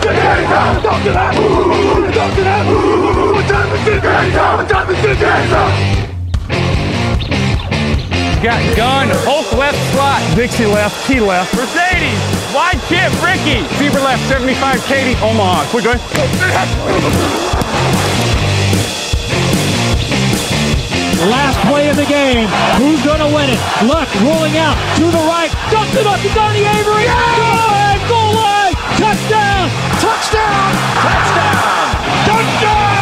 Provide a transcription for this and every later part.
Got gun, Hulk left slot. Dixie left, T left. Mercedes, wide chip, Ricky. Fever left, 75, Katie, Omaha. Quick, go. Last play of the game. Who's gonna win it? Luck rolling out to the right. Dumps it up to Donnie Avery. Yeah! Goal line! Touchdown! Touchdown! Touchdown! Touchdown!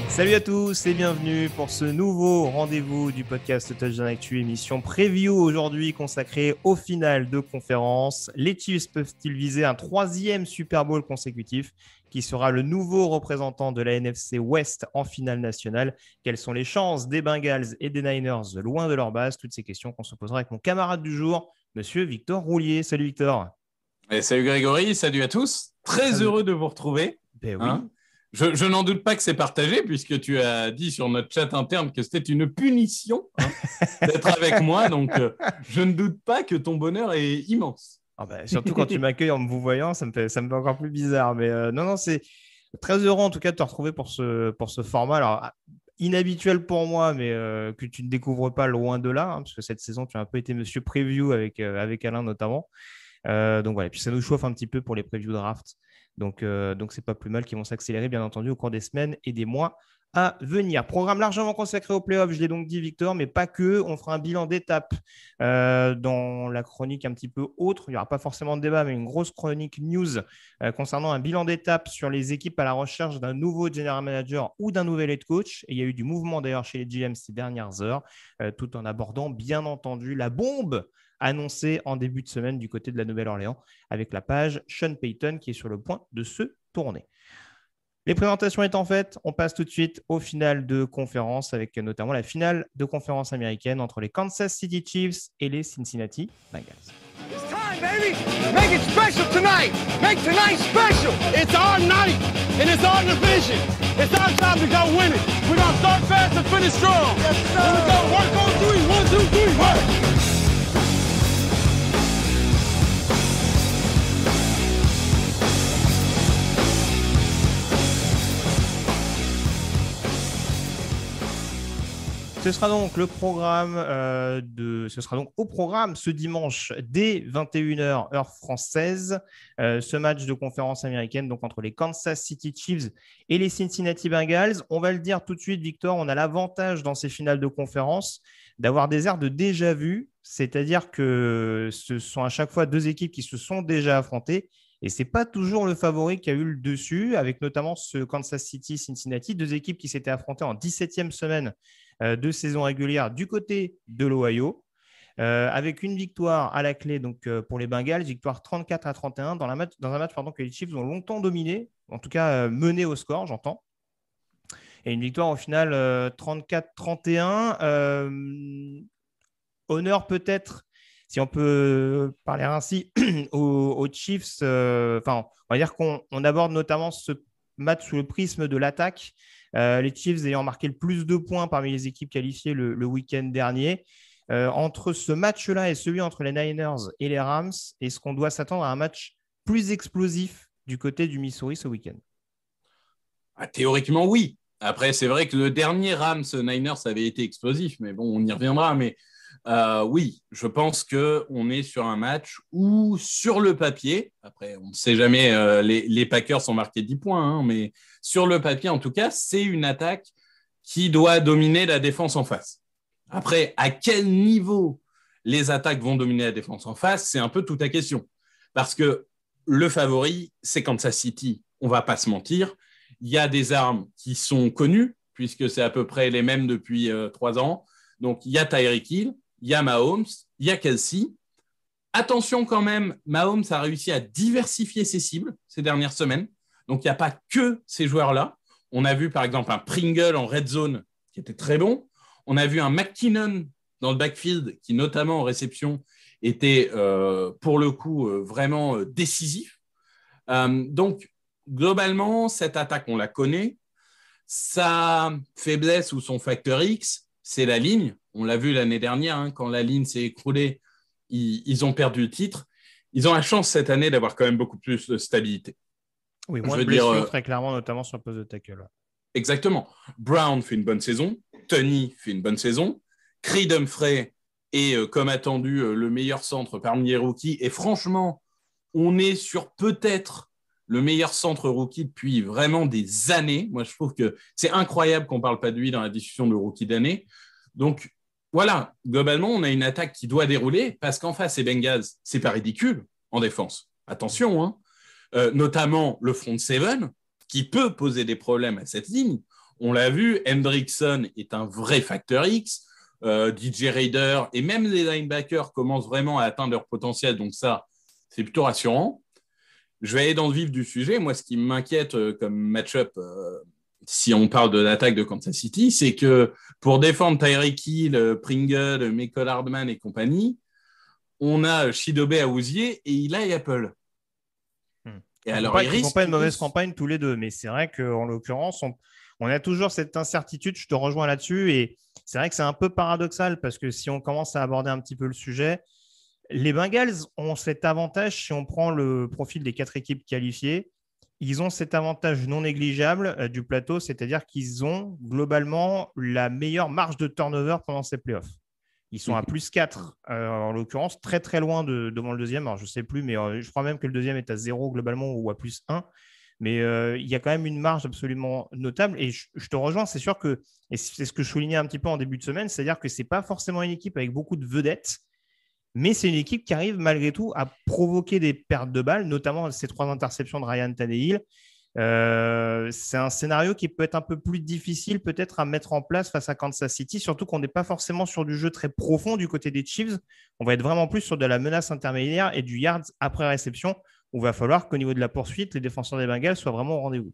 Salut à tous et bienvenue pour ce nouveau rendez-vous du podcast Touchdown Actu, émission preview aujourd'hui consacrée au final de conférence. Les Chiefs peuvent-ils viser un troisième Super Bowl consécutif? Qui sera le nouveau représentant de la NFC West en finale nationale? Quelles sont les chances des Bengals et des Niners loin de leur base? Toutes ces questions qu'on se posera avec mon camarade du jour, monsieur Victor Roulier. Salut Victor. Et salut Grégory, salut à tous. Très heureux de vous retrouver. Ben oui. Je n'en doute pas que c'est partagé, puisque tu as dit sur notre chat interne que c'était une punition d'être avec moi. Donc, je ne doute pas que ton bonheur est immense. Ah bah, surtout quand tu m'accueilles en me vous voyant, ça me fait encore plus bizarre. Mais non, c'est très heureux en tout cas de te retrouver pour ce format. Alors, inhabituel pour moi, mais que tu ne découvres pas loin de là, parce que cette saison, tu as un peu été monsieur preview avec Alain notamment. Donc voilà, puis ça nous chauffe un petit peu pour les previews draft. Donc c'est pas plus mal, qui vont s'accélérer bien entendu au cours des semaines et des mois à venir. Programme largement consacré aux playoffs, je l'ai donc dit Victor, mais pas que. On fera un bilan d'étape dans la chronique un petit peu autre. Il n'y aura pas forcément de débat, mais une grosse chronique news concernant un bilan d'étape sur les équipes à la recherche d'un nouveau general manager ou d'un nouvel head coach. Et il y a eu du mouvement d'ailleurs chez les GM ces dernières heures, tout en abordant bien entendu la bombe annoncée en début de semaine du côté de la Nouvelle-Orléans avec la page Sean Payton qui est sur le point de se tourner. Les présentations étant faites, on passe tout de suite au final de conférence avec notamment la finale de conférence américaine entre les Kansas City Chiefs et les Cincinnati Bengals. It's time, baby! Make it special tonight! Make tonight special! It's our night, and it's our division. It's our time to go win it. We're gonna start fast and finish strong. Yes, sir! Here we go, work on three. 1, 2, 3, work! Ce sera donc au programme ce dimanche dès 21h heure française, ce match de conférence américaine donc entre les Kansas City Chiefs et les Cincinnati Bengals. On va le dire tout de suite, Victor, on a l'avantage dans ces finales de conférence d'avoir des airs de déjà-vu, c'est-à-dire que ce sont à chaque fois deux équipes qui se sont déjà affrontées. Et ce n'est pas toujours le favori qui a eu le dessus, avec notamment ce Kansas City-Cincinnati, deux équipes qui s'étaient affrontées en 17e semaine de saison régulière du côté de l'Ohio, avec une victoire à la clé donc, pour les Bengals, victoire 34-31 dans un match que les Chiefs ont longtemps dominé, en tout cas mené au score, j'entends. Et une victoire au final 34-31. Honneur peut-être, si on peut parler ainsi, aux Chiefs. On va dire qu'on aborde notamment ce match sous le prisme de l'attaque. Les Chiefs ayant marqué le plus de points parmi les équipes qualifiées le week-end dernier. Entre ce match-là et celui entre les Niners et les Rams, est-ce qu'on doit s'attendre à un match plus explosif du côté du Missouri ce week-end? Théoriquement, oui. Après, c'est vrai que le dernier Rams-Niners avait été explosif, mais bon, on y reviendra. Mais oui, je pense qu'on est sur un match où, sur le papier, après, on ne sait jamais, les Packers ont marqué 10 points, mais sur le papier, en tout cas, c'est une attaque qui doit dominer la défense en face. Après, à quel niveau les attaques vont dominer la défense en face, c'est un peu toute la question. Parce que le favori, c'est Kansas City. On ne va pas se mentir. Il y a des armes qui sont connues, puisque c'est à peu près les mêmes depuis 3 ans. Donc, il y a Tyreek Hill, il y a Mahomes, il y a Kelsey. Attention quand même, Mahomes a réussi à diversifier ses cibles ces dernières semaines. Donc, il n'y a pas que ces joueurs-là. On a vu, par exemple, un Pringle en red zone qui était très bon. On a vu un McKinnon dans le backfield qui, notamment en réception, était, pour le coup, vraiment décisif. Donc, globalement, cette attaque, on la connaît. Sa faiblesse ou son facteur X, c'est la ligne. On l'a vu l'année dernière, quand la ligne s'est écroulée, ils ont perdu le titre. ils ont la chance cette année d'avoir quand même beaucoup plus de stabilité. Oui, moins de blessures, très clairement, notamment sur le poste de tackle. Exactement. Brown fait une bonne saison, Tony fait une bonne saison, Creed Humphrey est, comme attendu, le meilleur centre parmi les rookies. Et franchement, on est sur peut-être le meilleur centre rookie depuis vraiment des années. Moi, je trouve que c'est incroyable qu'on ne parle pas de lui dans la discussion de rookie d'année. Donc, voilà, globalement, on a une attaque qui doit dérouler parce qu'en face, les Bengals, c'est pas ridicule en défense. Attention, hein. Notamment le front seven qui peut poser des problèmes à cette ligne. On l'a vu, Hendrickson est un vrai facteur X. DJ Raider et même les linebackers commencent vraiment à atteindre leur potentiel. Donc ça, c'est plutôt rassurant. Je vais aller dans le vif du sujet. Moi, ce qui m'inquiète comme match-up, si on parle de l'attaque de Kansas City, c'est que pour défendre Tyreek Hill, Pringle, Mecole Hardman et compagnie, on a Chidobe Awuzie et Eli Apple. Et alors, ils ne font pas une mauvaise campagne tous les deux, mais c'est vrai qu'en l'occurrence, on a toujours cette incertitude. Je te rejoins là-dessus et c'est vrai que c'est un peu paradoxal parce que si on commence à aborder un petit peu le sujet, les Bengals ont cet avantage si on prend le profil des 4 équipes qualifiées. Ils ont cet avantage non négligeable du plateau, c'est-à-dire qu'ils ont globalement la meilleure marge de turnover pendant ces playoffs. Ils sont à plus 4, en l'occurrence, très très loin devant le deuxième. Alors, je ne sais plus, mais je crois même que le deuxième est à 0 globalement ou à plus 1. Mais il y a quand même une marge absolument notable. Et je te rejoins, c'est sûr que, et c'est ce que je soulignais un petit peu en début de semaine, c'est-à-dire que ce n'est pas forcément une équipe avec beaucoup de vedettes, mais c'est une équipe qui arrive malgré tout à provoquer des pertes de balles, notamment ces 3 interceptions de Ryan Tannehill. C'est un scénario qui peut être un peu plus difficile peut-être à mettre en place face à Kansas City, surtout qu'on n'est pas forcément sur du jeu très profond du côté des Chiefs. On va être vraiment plus sur de la menace intermédiaire et du yards après réception, où il va falloir qu'au niveau de la poursuite, les défenseurs des Bengals soient vraiment au rendez-vous.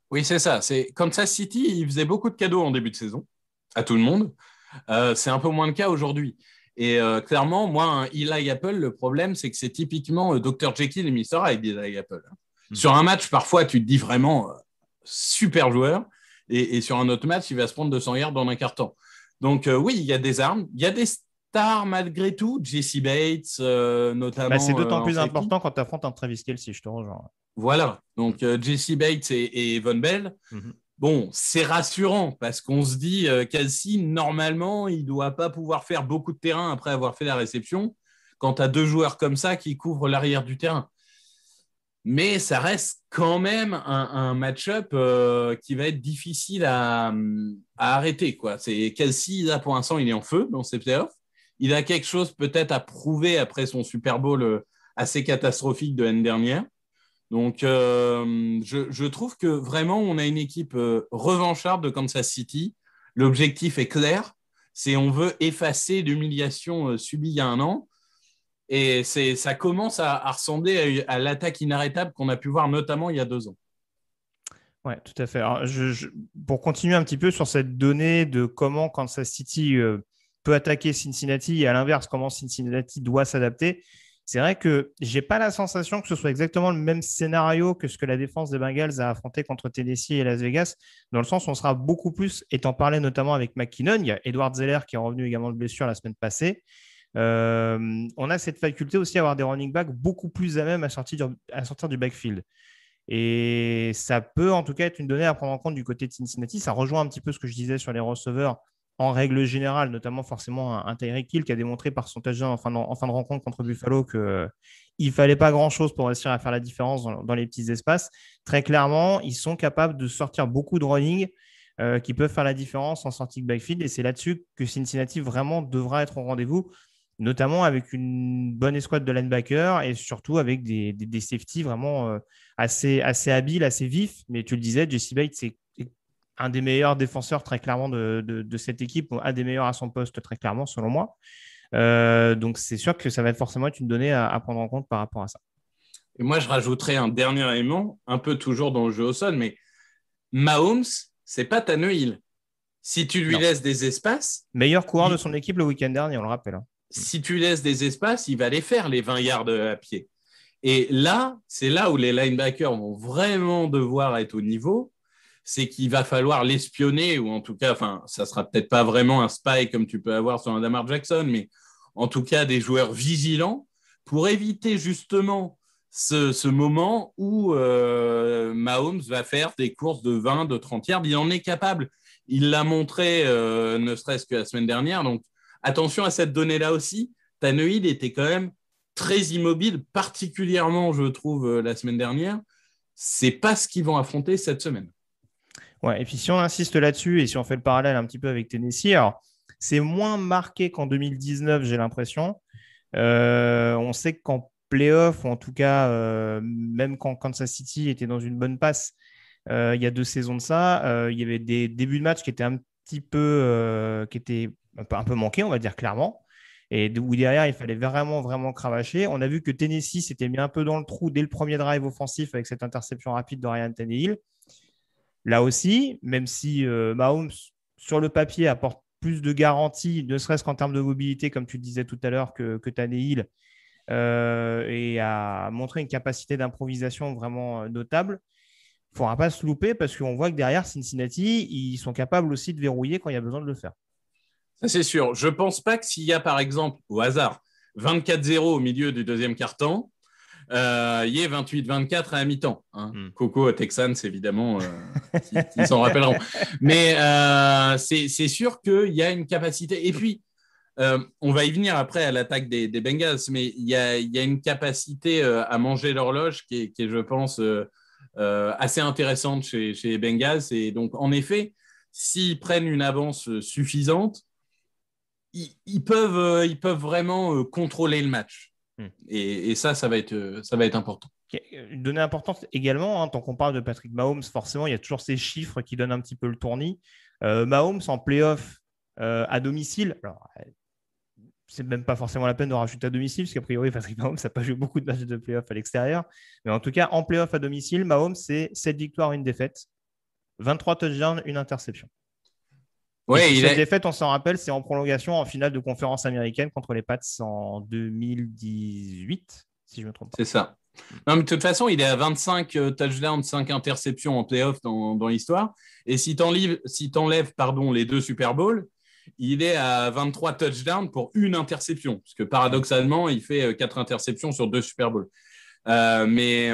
Oui, c'est ça. Kansas City, il faisait beaucoup de cadeaux en début de saison à tout le monde. C'est un peu moins le cas aujourd'hui. Et clairement, moi, un Eli Apple, le problème, c'est que c'est typiquement Dr. Jekyll et Mr. Hyde, Eli Apple. Sur un match, parfois, tu te dis vraiment super joueur. Et sur un autre match, il va se prendre 200 yards dans un quart temps. Donc, oui, il y a des armes. Il y a des stars malgré tout. Jesse Bates, notamment. C'est d'autant plus important quand tu affrontes un Travis Kelce, je te rejoins. Voilà. Donc, Jesse Bates et Von Bell. Mm-hmm. Bon, c'est rassurant parce qu'on se dit Kelce, normalement, il ne doit pas pouvoir faire beaucoup de terrain après avoir fait la réception quand tu as 2 joueurs comme ça qui couvrent l'arrière du terrain. Mais ça reste quand même un match-up qui va être difficile à arrêter, quoi. C'est Kelce, là, pour l'instant, il est en feu dans ses playoffs. Il a quelque chose peut-être à prouver après son Super Bowl assez catastrophique de l'année dernière. Donc, je trouve que vraiment, on a une équipe revancharde de Kansas City. L'objectif est clair. On veut effacer l'humiliation subie il y a un an. Et ça commence à ressembler à l'attaque inarrêtable qu'on a pu voir notamment il y a 2 ans. Oui, tout à fait. Alors, pour continuer un petit peu sur cette donnée de comment Kansas City peut attaquer Cincinnati et à l'inverse, comment Cincinnati doit s'adapter, c'est vrai que je n'ai pas la sensation que ce soit exactement le même scénario que ce que la défense des Bengals a affronté contre Tennessee et Las Vegas, dans le sens où on sera beaucoup plus, et t'en parlais notamment avec McKinnon, il y a Edward Zeller qui est revenu également de blessure la semaine passée. On a cette faculté aussi à avoir des running backs beaucoup plus à même à sortir du backfield. Et ça peut en tout cas être une donnée à prendre en compte du côté de Cincinnati. Ça rejoint un petit peu ce que je disais sur les receveurs en règle générale, notamment forcément un Tyreek Hill qui a démontré par son touchdown en fin de rencontre contre Buffalo qu'il ne fallait pas grand-chose pour réussir à faire la différence dans les petits espaces. Très clairement, ils sont capables de sortir beaucoup de running qui peuvent faire la différence en sortie de backfield. Et c'est là-dessus que Cincinnati vraiment devra être au rendez-vous, notamment avec une bonne escouade de linebackers et surtout avec des safeties vraiment assez habiles, assez vifs. Mais tu le disais, Jesse Bates, c'est un des meilleurs défenseurs très clairement de cette équipe, un des meilleurs à son poste très clairement, selon moi. Donc, c'est sûr que ça va forcément être une donnée à prendre en compte par rapport à ça. Et moi, je rajouterais un dernier élément, un peu toujours dans le jeu au sol, mais Mahomes, c'est pas Tannehill. Si tu lui laisses des espaces… Meilleur coureur de son équipe le week-end dernier, on le rappelle. Si tu laisses des espaces, il va les faire, les 20 yards à pied. Et là, c'est là où les linebackers vont vraiment devoir être au niveau. C'est qu'il va falloir l'espionner, ou en tout cas, ça ne sera peut-être pas vraiment un spy comme tu peux avoir sur un Lamar Jackson, mais en tout cas des joueurs vigilants pour éviter justement ce moment où Mahomes va faire des courses de 20, de 30 yards. Il en est capable. Il l'a montré ne serait-ce que la semaine dernière. Donc, attention à cette donnée-là aussi. Tannehill était quand même très immobile, particulièrement, je trouve, la semaine dernière. C'est pas ce qu'ils vont affronter cette semaine. Ouais, et puis si on insiste là-dessus et si on fait le parallèle un petit peu avec Tennessee, alors c'est moins marqué qu'en 2019, j'ai l'impression. On sait qu'en playoff, ou en tout cas, même quand Kansas City était dans une bonne passe, il y a 2 saisons de ça, il y avait des débuts de match qui étaient un petit peu, qui étaient un peu manqués, on va dire clairement, et où derrière, il fallait vraiment, vraiment cravacher. On a vu que Tennessee s'était mis un peu dans le trou dès le premier drive offensif avec cette interception rapide de Ryan Tannehill. Là aussi, même si Mahomes, sur le papier, apporte plus de garanties, ne serait-ce qu'en termes de mobilité, comme tu le disais tout à l'heure, que Tannehill, et a montré une capacité d'improvisation vraiment notable. Il ne faudra pas se louper parce qu'on voit que derrière Cincinnati, ils sont capables aussi de verrouiller quand il y a besoin de le faire. Ça, c'est sûr. Je ne pense pas que s'il y a, par exemple, au hasard, 24-0 au milieu du deuxième quart-temps, il y ait 28-24 à la mi-temps. Hein. Coco Texans, évidemment, ils s'en rappelleront. Mais c'est sûr qu'il y a une capacité. Et puis, on va y venir après à l'attaque des Bengals, mais il y a une capacité à manger l'horloge qui est, je pense, assez intéressante chez les Bengals. Et donc, en effet, s'ils prennent une avance suffisante, ils peuvent vraiment contrôler le match. Et ça va être important. Une donnée importante également, hein, tant qu'on parle de Patrick Mahomes, forcément, il y a toujours ces chiffres qui donnent un petit peu le tournis. Mahomes en playoff à domicile, alors c'est même pas forcément la peine de rajouter à domicile, parce qu'a priori, Patrick Mahomes n'a pas joué beaucoup de matchs de playoff à l'extérieur. Mais en tout cas, en playoff à domicile, Mahomes, c'est 7 victoires, 1 défaite, 23 touchdowns, 1 interception. Ouais, cette défaite, on s'en rappelle, c'est en prolongation en finale de conférence américaine contre les Pats en 2018, si je me trompe pas. C'est ça. Non, mais de toute façon, il est à 25 touchdowns, 5 interceptions en playoff dans l'histoire. Et si tu enlèves les 2 Super Bowls, il est à 23 touchdowns pour 1 interception. Parce que paradoxalement, il fait 4 interceptions sur 2 Super Bowls. Mais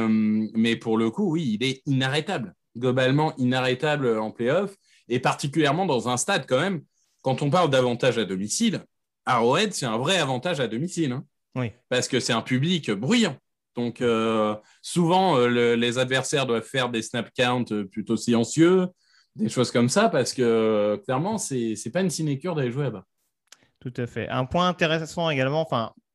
pour le coup, oui, il est inarrêtable. Globalement, inarrêtable en playoff. Et particulièrement dans un stade, quand même, quand on parle d'avantage à domicile, Arrowhead, c'est un vrai avantage à domicile. Hein, oui. Parce que c'est un public bruyant. Donc, souvent, les adversaires doivent faire des snap counts plutôt silencieux, des choses comme ça, parce que clairement, c'est pas une sinécure d'aller jouer là-bas. Tout à fait. Un point intéressant également,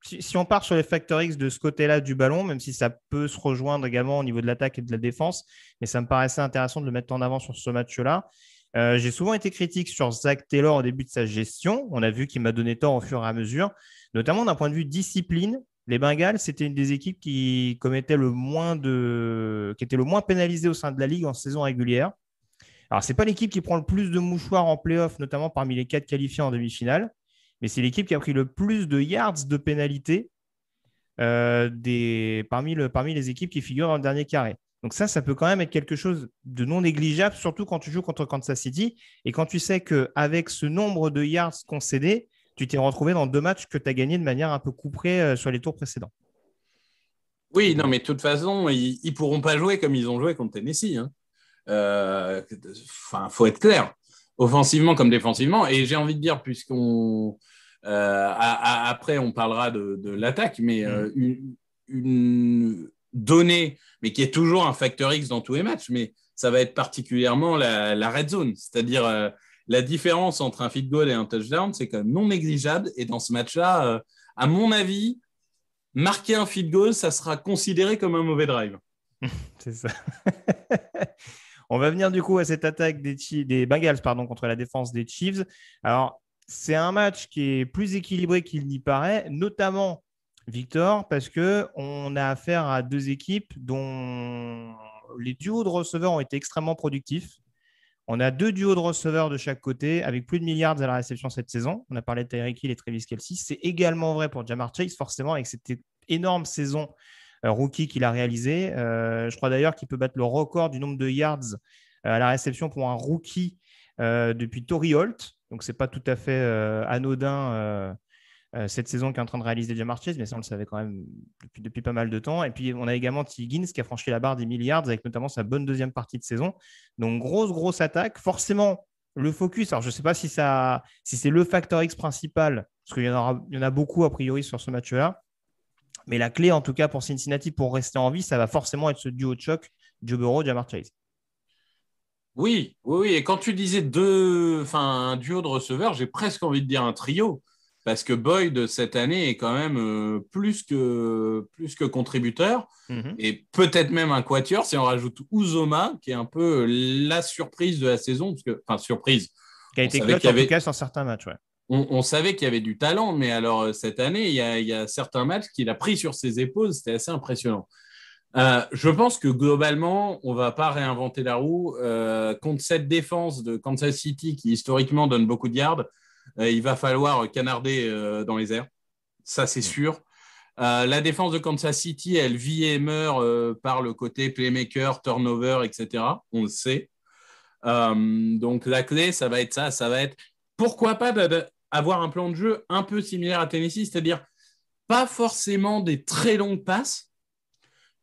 si on part sur les facteurs X de ce côté-là du ballon, même si ça peut se rejoindre également au niveau de l'attaque et de la défense, mais ça me paraissait intéressant de le mettre en avant sur ce match-là. J'ai souvent été critique sur Zach Taylor au début de sa gestion. On a vu qu'il m'a donné tort au fur et à mesure, notamment d'un point de vue discipline. Les Bengals, c'était une des équipes qui était le moins pénalisée au sein de la ligue en saison régulière. Alors, ce n'est pas l'équipe qui prend le plus de mouchoirs en play-off, notamment parmi les 4 qualifiés en demi-finale, mais c'est l'équipe qui a pris le plus de yards de pénalité parmi les équipes qui figurent dans le dernier carré. Donc ça peut quand même être quelque chose de non négligeable, surtout quand tu joues contre Kansas City et quand tu sais qu'avec ce nombre de yards concédés, tu t'es retrouvé dans 2 matchs que tu as gagnés de manière un peu couperée sur les tours précédents. Oui, non, mais de toute façon, ils ne pourront pas jouer comme ils ont joué contre Tennessee. Hein. Faut être clair, offensivement comme défensivement. Et j'ai envie de dire, puisqu'on après on parlera de l'attaque, mais une donnée, mais qui est toujours un facteur X dans tous les matchs, mais ça va être particulièrement la red zone, c'est-à-dire la différence entre un field goal et un touchdown, c'est quand même non négligeable. Et dans ce match-là, à mon avis, marquer un field goal, ça sera considéré comme un mauvais drive. C'est ça. On va venir du coup à cette attaque des Bengals contre la défense des Chiefs. Alors, c'est un match qui est plus équilibré qu'il n'y paraît, notamment, Victor, parce qu'on a affaire à 2 équipes dont les duos de receveurs ont été extrêmement productifs. On a 2 duos de receveurs de chaque côté avec plus de milliards à la réception cette saison. On a parlé de Tyreek Hill et Travis Kelce. C'est également vrai pour Ja'Marr Chase, forcément, avec cette énorme saison rookie qu'il a réalisée. Je crois d'ailleurs qu'il peut battre le record du nombre de yards à la réception pour un rookie depuis Torrey Holt. Donc, ce n'est pas tout à fait anodin cette saison qui est en train de réaliser Ja'Marr Chase, mais ça on le savait quand même depuis pas mal de temps. Et puis on a également T. Higgins qui a franchi la barre des milliards avec notamment sa bonne deuxième partie de saison. Donc grosse attaque. Forcément, le focus, alors je ne sais pas si c'est le facteur X principal, parce qu'il y en a beaucoup a priori sur ce match-là. Mais la clé en tout cas pour Cincinnati pour rester en vie, ça va forcément être ce duo de choc Joe Burrow, Ja'Marr Chase. Oui. Et quand tu disais un duo de receveurs, j'ai presque envie de dire un trio. Parce que Boyd, cette année, est quand même plus que contributeur. Mm-hmm. Et peut-être même un quatuor si on rajoute Uzomah, qui est un peu la surprise de la saison. Surprise. Qui a été clutch en tout cas sur certains matchs, ouais. On savait qu'il y avait du talent, mais alors cette année, il y a certains matchs qu'il a pris sur ses épaules. C'était assez impressionnant. Je pense que globalement, on ne va pas réinventer la roue. Contre cette défense de Kansas City qui historiquement donne beaucoup de yards, il va falloir canarder dans les airs. Ça, c'est sûr. La défense de Kansas City, elle vit et meurt par le côté playmaker, turnover, etc. On le sait. Donc, la clé, ça va être ça. Ça va être, pourquoi pas avoir un plan de jeu un peu similaire à Tennessee, c'est-à-dire pas forcément des très longues passes,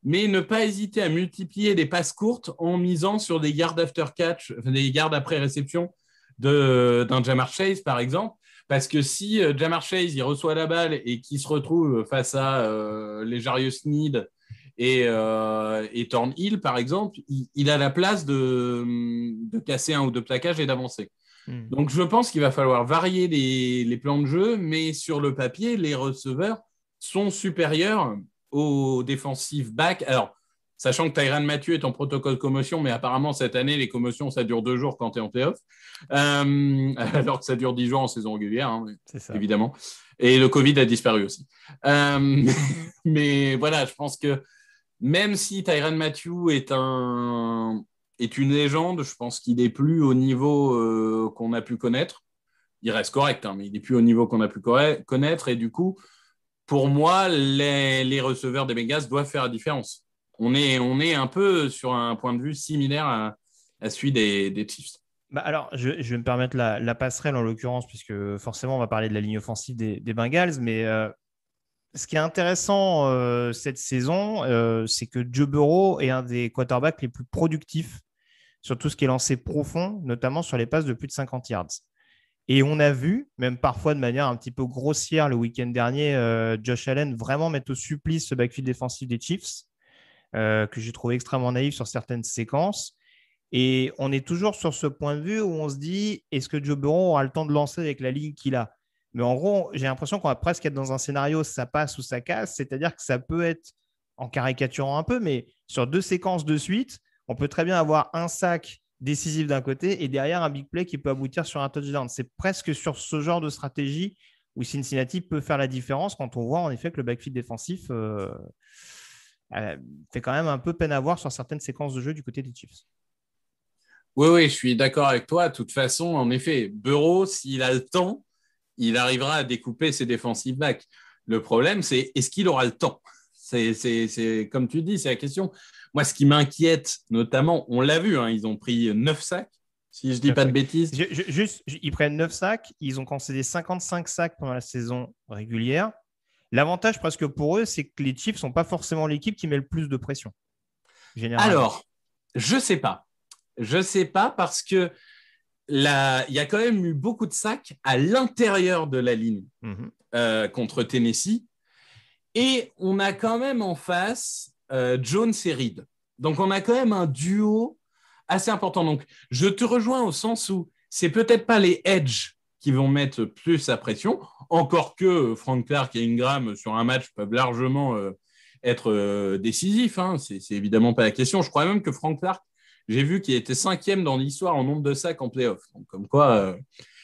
mais ne pas hésiter à multiplier des passes courtes en misant sur des yards after catch, des yards après réception d'un Ja'Marr Chase, par exemple. Parce que si Ja'Marr Chase il reçoit la balle et qu'il se retrouve face à les Jarius Sneed et Thornhill, par exemple, il a la place de casser un ou deux plaquages et d'avancer. Donc, je pense qu'il va falloir varier les plans de jeu, mais sur le papier, les receveurs sont supérieurs aux défensifs back. Alors, sachant que Tyrann Mathieu est en protocole commotion, mais apparemment, cette année, les commotions, ça dure 2 jours quand tu es en playoff, alors que ça dure 10 jours en saison régulière, hein, évidemment. Et le Covid a disparu aussi. Mais voilà, je pense que même si Tyrann Mathieu est une légende, je pense qu'il n'est plus au niveau qu'on a pu connaître. Il reste correct, hein, mais il n'est plus au niveau qu'on a pu connaître. Et du coup, pour moi, les receveurs des Bengals doivent faire la différence. On est un peu sur un point de vue similaire à celui des Chiefs. Alors, je vais me permettre la passerelle en l'occurrence, puisque forcément, on va parler de la ligne offensive des Bengals. Mais ce qui est intéressant cette saison, c'est que Joe Burrow est un des quarterbacks les plus productifs sur tout ce qui est lancé profond, notamment sur les passes de plus de 50 yards. Et on a vu, même parfois de manière un petit peu grossière le week-end dernier, Josh Allen vraiment mettre au supplice ce backfield défensif des Chiefs, que j'ai trouvé extrêmement naïf sur certaines séquences. Et on est toujours sur ce point de vue où on se dit, est-ce que Joe Burrow aura le temps de lancer avec la ligne qu'il a ? Mais en gros, j'ai l'impression qu'on va presque être dans un scénario ça passe ou ça casse, c'est-à-dire que ça peut être, en caricaturant un peu, mais sur 2 séquences de suite, on peut très bien avoir un sac décisif d'un côté et derrière un big play qui peut aboutir sur un touchdown. C'est presque sur ce genre de stratégie où Cincinnati peut faire la différence quand on voit en effet que le backfield défensif fait quand même un peu peine à voir sur certaines séquences de jeu du côté des Chiefs. Oui, je suis d'accord avec toi. De toute façon, en effet, Burrow, s'il a le temps, il arrivera à découper ses defensive backs. Le problème, c'est est-ce qu'il aura le temps ? C'est comme tu dis, c'est la question. Moi, ce qui m'inquiète, notamment, on l'a vu, hein, ils ont pris 9 sacs, si je ne dis pas de bêtises. Ils prennent 9 sacs, ils ont concédé 55 sacs pendant la saison régulière. L'avantage presque pour eux, c'est que les Chiefs ne sont pas forcément l'équipe qui met le plus de pression. Généralement. Alors, je ne sais pas. Je ne sais pas parce que il y a quand même eu beaucoup de sacs à l'intérieur de la ligne contre Tennessee. Et on a quand même en face Jones et Reed. Donc, on a quand même un duo assez important. Donc, je te rejoins au sens où c'est peut-être pas les edge qui vont mettre plus la pression, encore que Frank Clark et Ingram sur un match peuvent largement être décisifs. Hein. C'est évidemment pas la question. Je crois même que Frank Clark, j'ai vu qu'il était 5e dans l'histoire en nombre de sacs en play-off. Donc, comme quoi...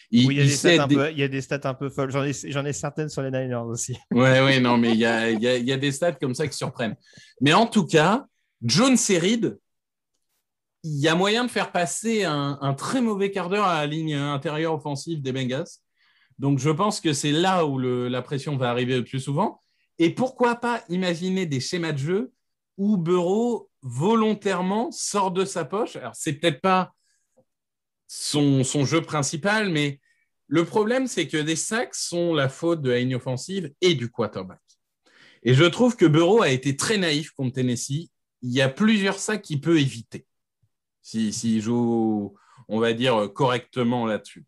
il y a des stats un peu folles. J'en ai certaines sur les Niners aussi. Oui, non, mais il y a des stats comme ça qui surprennent. Mais en tout cas, Jones et Reed, il y a moyen de faire passer un très mauvais quart d'heure à la ligne intérieure offensive des Bengals. Donc, je pense que c'est là où la pression va arriver le plus souvent. Et pourquoi pas imaginer des schémas de jeu où Burrow volontairement sort de sa poche. Alors, c'est peut-être pas son jeu principal, mais Le problème, c'est que des sacs sont la faute de la ligne offensive et du quarterback. Et je trouve que Burrow a été très naïf contre Tennessee. Il y a plusieurs sacs qu'il peut éviter s'il joue, on va dire, correctement là-dessus.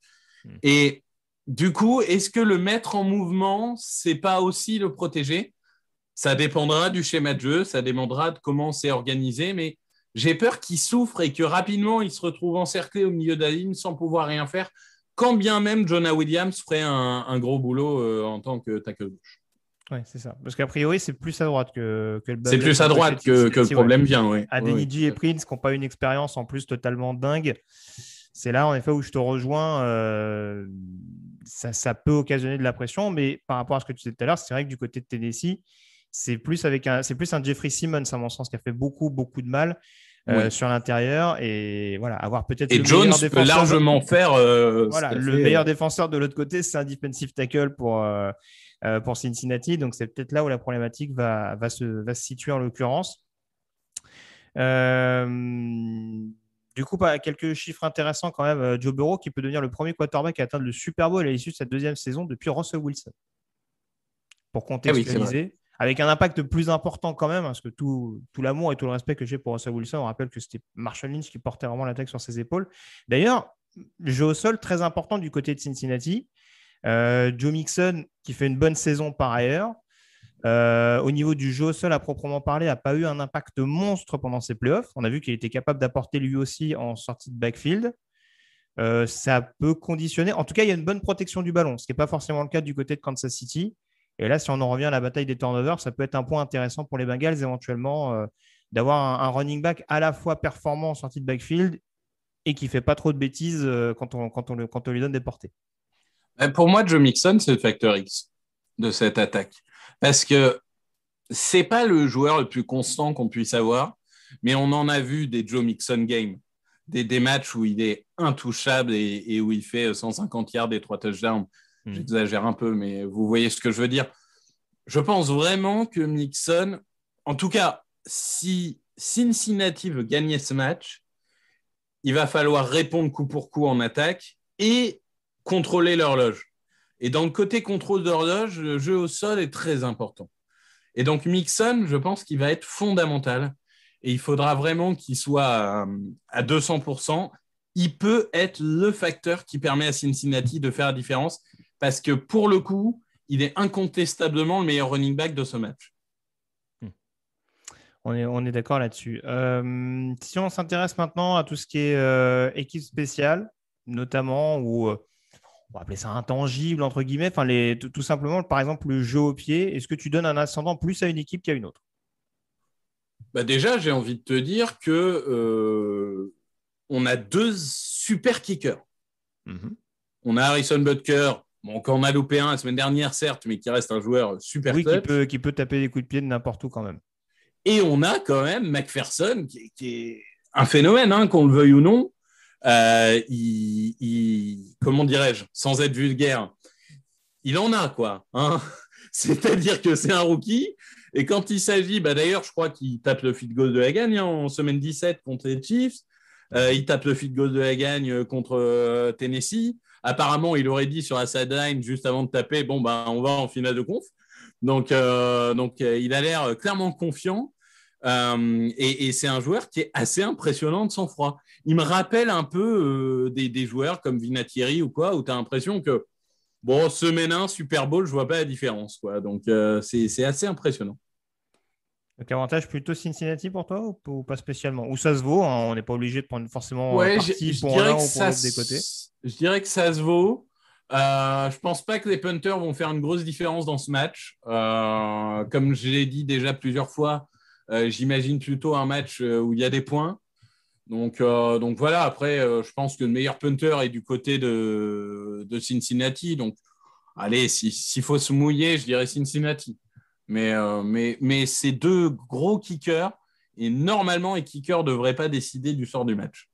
Et du coup, est-ce que le mettre en mouvement, c'est pas aussi le protéger? Ça dépendra du schéma de jeu, ça dépendra de comment c'est organisé, mais j'ai peur qu'il souffre et que rapidement, il se retrouve encerclé au milieu de la ligne sans pouvoir rien faire, quand bien même Jonah Williams ferait un gros boulot en tant que tackle gauche. Oui, c'est ça. Parce qu'a priori, c'est plus à droite que le C'est plus à droite que le problème vient, oui. Adeniji et Prince qui n'ont pas une expérience en plus totalement dingue. C'est là, en effet, où je te rejoins. Ça peut occasionner de la pression, mais par rapport à ce que tu disais tout à l'heure, c'est vrai que du côté de Tennessee, c'est plus un Jeffrey Simmons, à mon sens, qui a fait beaucoup, beaucoup de mal sur l'intérieur. Et voilà, avoir peut-être le Jones meilleur défenseur. Peut largement faire. Meilleur défenseur de l'autre côté, c'est un defensive tackle pour Cincinnati. Donc, c'est peut-être là où la problématique va se situer en l'occurrence. Du coup, quelques chiffres intéressants quand même. Joe Burrow qui peut devenir le premier quarterback à atteindre le Super Bowl à l'issue de sa deuxième saison depuis Russell Wilson. Pour contextualiser, avec un impact plus important quand même, parce que tout l'amour et tout le respect que j'ai pour Russell Wilson, on rappelle que c'était Marshall Lynch qui portait vraiment l'attaque sur ses épaules. D'ailleurs, jeu au sol très important du côté de Cincinnati. Joe Mixon qui fait une bonne saison par ailleurs. Au niveau du jeu au sol à proprement parler, n'a pas eu un impact monstre pendant ses playoffs. On a vu qu'il était capable d'apporter lui aussi en sortie de backfield. Ça peut conditionner. En tout cas, il y a une bonne protection du ballon, ce qui n'est pas forcément le cas du côté de Kansas City. Et là, si on en revient à la bataille des turnovers, ça peut être un point intéressant pour les Bengals éventuellement d'avoir un running back à la fois performant en sortie de backfield et qui ne fait pas trop de bêtises quand on lui donne des portées. Pour moi, Joe Mixon, c'est le facteur X de cette attaque. Parce que ce n'est pas le joueur le plus constant qu'on puisse avoir, mais on en a vu des Joe Mixon games, des matchs où il est intouchable et où il fait 150 yards et 3 touchdowns. J'exagère un peu, mais vous voyez ce que je veux dire. Je pense vraiment que Mixon, en tout cas, si Cincinnati veut gagner ce match, il va falloir répondre coup pour coup en attaque et contrôler l'horloge. Et dans le côté contrôle d'horloge, le jeu au sol est très important. Et donc Mixon, je pense qu'il va être fondamental. Et il faudra vraiment qu'il soit à 200%. Il peut être le facteur qui permet à Cincinnati de faire la différence. Parce que pour le coup, il est incontestablement le meilleur running back de ce match. On est d'accord là-dessus. Si on s'intéresse maintenant à tout ce qui est équipe spéciale, notamment, ou on va appeler ça intangible, entre guillemets, tout simplement, par exemple, le jeu au pied, est-ce que tu donnes un ascendant plus à une équipe qu'à une autre? Déjà, j'ai envie de te dire que on a deux super kickers. On a Harrison Butker, qu'on a loupé un la semaine dernière, certes, mais qui reste un joueur super touch. Qui peut taper des coups de pied de n'importe où quand même. Et on a quand même McPherson, qui est un phénomène, qu'on le veuille ou non. Comment dirais-je, sans être vulgaire, il en a, quoi. C'est-à-dire que c'est un rookie. Et quand il s'agit, d'ailleurs, je crois qu'il tape le field goal de la gagne en semaine 17 contre les Chiefs. Il tape le field goal de la gagne contre Tennessee. Apparemment, il aurait dit sur la sideline juste avant de taper, on va en finale de conf. Donc il a l'air clairement confiant. Et c'est un joueur qui est assez impressionnant de sang-froid. Il me rappelle un peu des joueurs comme Vinatieri ou quoi, où tu as l'impression que, semaine 1, Super Bowl, je vois pas la différence, quoi. Donc, c'est assez impressionnant. Donc, avantage plutôt Cincinnati pour toi ou pas spécialement? Ou ça se vaut, on n'est pas obligé de prendre forcément parti pour l'un ou pour l'autre des côtés. Je dirais que ça se vaut. Je pense pas que les Panthers vont faire une grosse différence dans ce match. Comme je l'ai dit déjà plusieurs fois, j'imagine plutôt un match où il y a des points. Donc voilà, après, je pense que le meilleur punter est du côté de Cincinnati. Donc, allez, s'il faut se mouiller, je dirais Cincinnati. Mais c'est deux gros kickers. Et normalement, les kickers ne devraient pas décider du sort du match.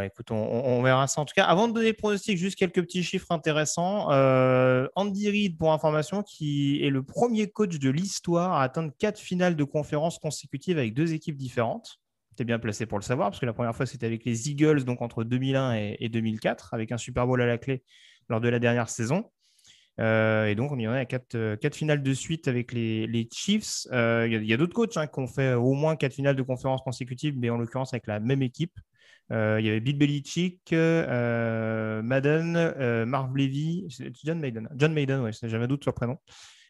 Écoute, on verra ça. En tout cas, avant de donner le pronostic, juste quelques petits chiffres intéressants. Andy Reid, pour information, qui est le premier coach de l'histoire à atteindre 4 finales de conférence consécutives avec 2 équipes différentes. Tu es bien placé pour le savoir, parce que la première fois, c'était avec les Eagles, donc entre 2001 et 2004, avec un Super Bowl à la clé lors de la dernière saison. Et donc, on y en est à 4 finales de suite avec les Chiefs. Il y a d'autres coachs qui ont fait au moins 4 finales de conférence consécutives, mais en l'occurrence avec la même équipe. Il y avait Bill Belichick, Madden, Marv Levy, John Maiden, ouais, c'est jamais doute sur le prénom.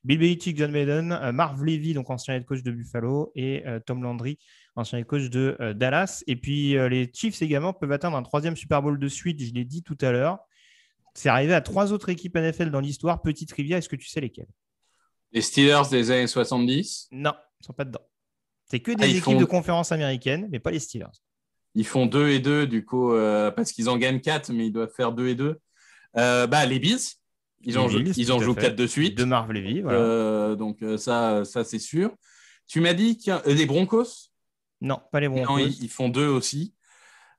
Bill Belichick, John Maiden, Marv Levy, donc ancien head coach de Buffalo, et Tom Landry, ancien head coach de Dallas. Et puis, les Chiefs également peuvent atteindre un 3e Super Bowl de suite, je l'ai dit tout à l'heure. C'est arrivé à 3 autres équipes NFL dans l'histoire. Petite trivia, est-ce que tu sais lesquelles? Les Steelers des années 70? Non, ils ne sont pas dedans. C'est que des équipes de conférence américaine, mais pas les Steelers. Ils font 2-2, du coup, parce qu'ils en gagnent 4, mais ils doivent faire 2-2. Les Bills, ils en jouent 4 de suite. De Marv Levy, voilà. Donc, ça, c'est sûr. Tu m'as dit qu'il y a des Broncos? Non, pas les Broncos. Non, ils font 2 aussi.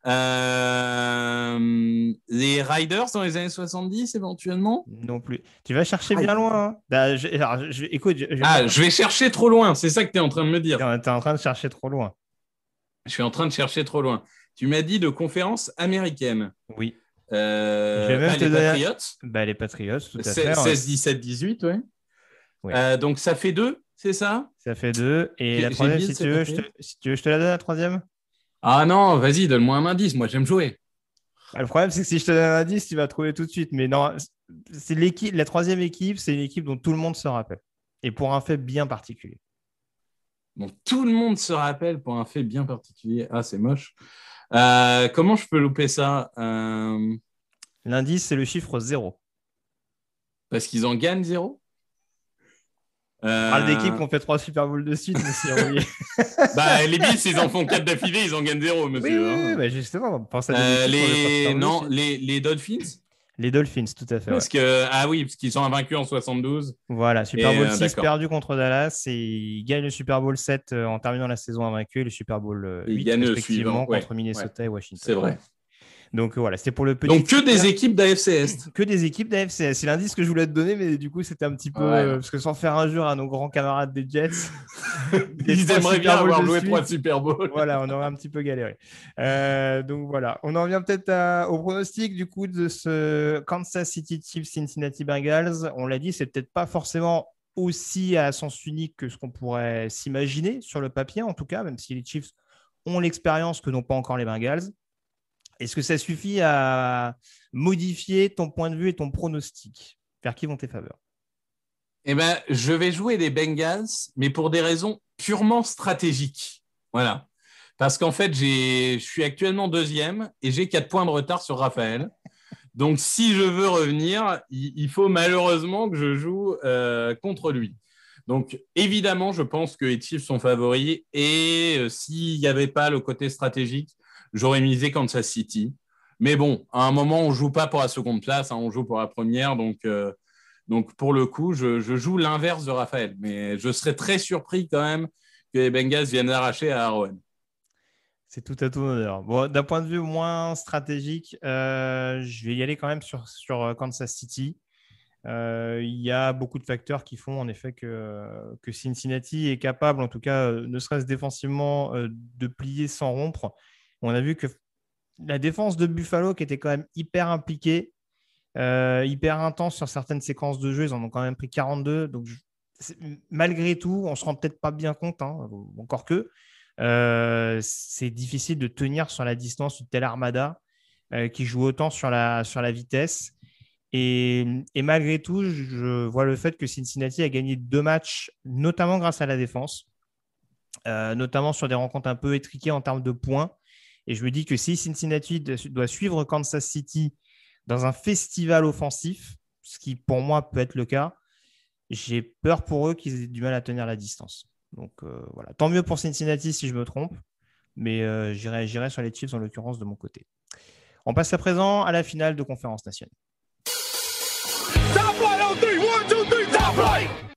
Les Riders dans les années 70 éventuellement? Non plus. Tu vas chercher bien loin. Hein. Je vais chercher trop loin. C'est ça que tu es en train de me dire. Tu es en train de chercher trop loin. Je suis en train de chercher trop loin. Tu m'as dit de conférence américaine. Oui. Les Patriots. Les Patriots, tout à fait. 16, 17, 18, ouais. Donc ça fait 2, c'est ça? Ça fait 2. Et la troisième, si tu veux, je te la donne la troisième. Ah non, vas-y, donne-moi un indice. Moi, j'aime jouer. Le problème, c'est que si je te donne un indice, tu vas trouver tout de suite. Mais non, c'est la troisième équipe, c'est une équipe dont tout le monde se rappelle. Et pour un fait bien particulier. Donc, tout le monde se rappelle pour un fait bien particulier. Ah, c'est moche. Comment je peux louper ça? L'indice, c'est le chiffre 0. Parce qu'ils en gagnent 0? On parle d'équipes qui ont fait 3 Super Bowls de suite, monsieur. Les Bills, ils en font 4 d'affilée, ils en gagnent 0, monsieur. Oui, justement, on pense à les Dolphins? Les Dolphins, tout à fait. Parce qu'ils sont invaincus en 72. Voilà, Super Bowl 6 perdu contre Dallas et ils gagnent le Super Bowl 7 en terminant la saison invaincue et le Super Bowl 8 respectivement contre Minnesota et Washington. C'est vrai. Donc voilà, c'était pour le petit. Donc que des équipes d'AFC Est. Que des équipes d'AFC Est. C'est l'indice que je voulais te donner, mais du coup, c'était un petit peu. Parce que sans faire injure à nos grands camarades des Jets, ils aimeraient bien avoir joué 3 Super Bowls. Voilà, on aurait un petit peu galéré. Donc voilà, on en vient peut-être au pronostic du coup de ce Kansas City Chiefs Cincinnati Bengals. On l'a dit, c'est peut-être pas forcément aussi à sens unique que ce qu'on pourrait s'imaginer sur le papier, en tout cas, même si les Chiefs ont l'expérience que n'ont pas encore les Bengals. Est-ce que ça suffit à modifier ton point de vue et ton pronostic? Vers qui vont tes faveurs? Je vais jouer les Bengals, mais pour des raisons purement stratégiques. Voilà. Parce qu'en fait, je suis actuellement 2e et j'ai 4 points de retard sur Raphaël. Donc, si je veux revenir, il faut malheureusement que je joue contre lui. Donc, évidemment, je pense que les Chiefs sont favoris et s'il n'y avait pas le côté stratégique, j'aurais misé Kansas City. Mais bon, à un moment, on ne joue pas pour la seconde place, on joue pour la première. Donc pour le coup, je joue l'inverse de Raphaël. Mais je serais très surpris quand même que les Bengals viennent arracher à Arrowhead. C'est tout à ton honneur. Bon, d'un point de vue moins stratégique, je vais y aller quand même sur Kansas City. Il y a beaucoup de facteurs qui font en effet que Cincinnati est capable, en tout cas, ne serait-ce défensivement, de plier sans rompre. On a vu que la défense de Buffalo, qui était quand même hyper impliquée, hyper intense sur certaines séquences de jeu, ils en ont quand même pris 42. Donc, malgré tout, on ne se rend peut-être pas bien compte, encore que c'est difficile de tenir sur la distance une telle armada qui joue autant sur la vitesse. Et malgré tout, je vois le fait que Cincinnati a gagné 2 matchs, notamment grâce à la défense, notamment sur des rencontres un peu étriquées en termes de points. Et je me dis que si Cincinnati doit suivre Kansas City dans un festival offensif, ce qui pour moi peut être le cas, j'ai peur pour eux qu'ils aient du mal à tenir la distance. Donc voilà, tant mieux pour Cincinnati si je me trompe, mais j'irai sur les Chiefs en l'occurrence de mon côté. On passe à présent à la finale de conférence nationale.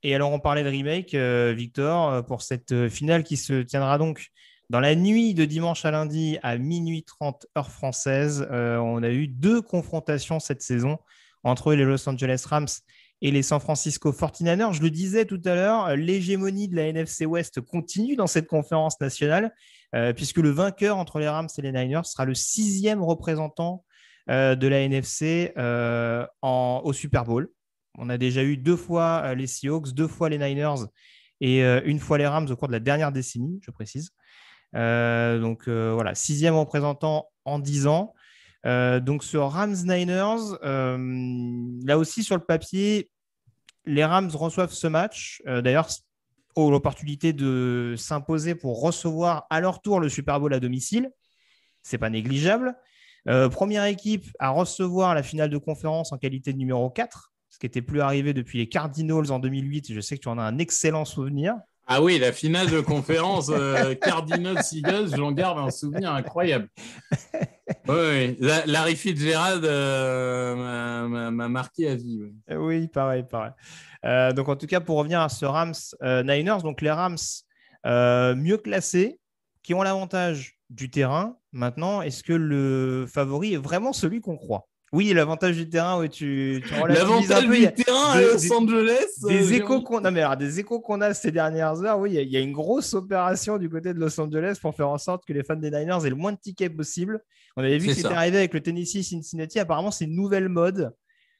Et alors on parlait de remake, Victor, pour cette finale qui se tiendra donc dans la nuit de dimanche à lundi à minuit 30 heure française. On a eu 2 confrontations cette saison entre les Los Angeles Rams et les San Francisco 49ers. Je le disais tout à l'heure, l'hégémonie de la NFC West continue dans cette conférence nationale puisque le vainqueur entre les Rams et les Niners sera le 6e représentant de la NFC au Super Bowl. On a déjà eu 2 fois les Seahawks, 2 fois les Niners et 1 fois les Rams au cours de la dernière décennie, je précise. Donc voilà, 6e représentant en 10 ans. Donc sur Rams-Niners, là aussi sur le papier, les Rams reçoivent ce match. D'ailleurs, ont l'opportunité de s'imposer pour recevoir à leur tour le Super Bowl à domicile. C'est pas négligeable. Première équipe à recevoir la finale de conférence en qualité de numéro 4, ce qui n'était plus arrivé depuis les Cardinals en 2008. Je sais que tu en as un excellent souvenir. Ah oui, la finale de conférence Cardinals-Eagles, j'en garde un souvenir incroyable. Oui, Larry Fitzgerald m'a marqué à vie. Oui, oui pareil. Donc en tout cas, pour revenir à ce Rams-Niners, donc les Rams mieux classés, qui ont l'avantage du terrain. Maintenant, est-ce que le favori est vraiment celui qu'on croit ? Oui, l'avantage du terrain, oui, tu relativises un peu. L'avantage du terrain à Los Angeles. Des échos qu'on a ces dernières heures, oui, il y a une grosse opération du côté de Los Angeles pour faire en sorte que les fans des Niners aient le moins de tickets possible. On avait vu que c'était arrivé avec le Tennessee-Cincinnati. Apparemment, c'est une nouvelle mode.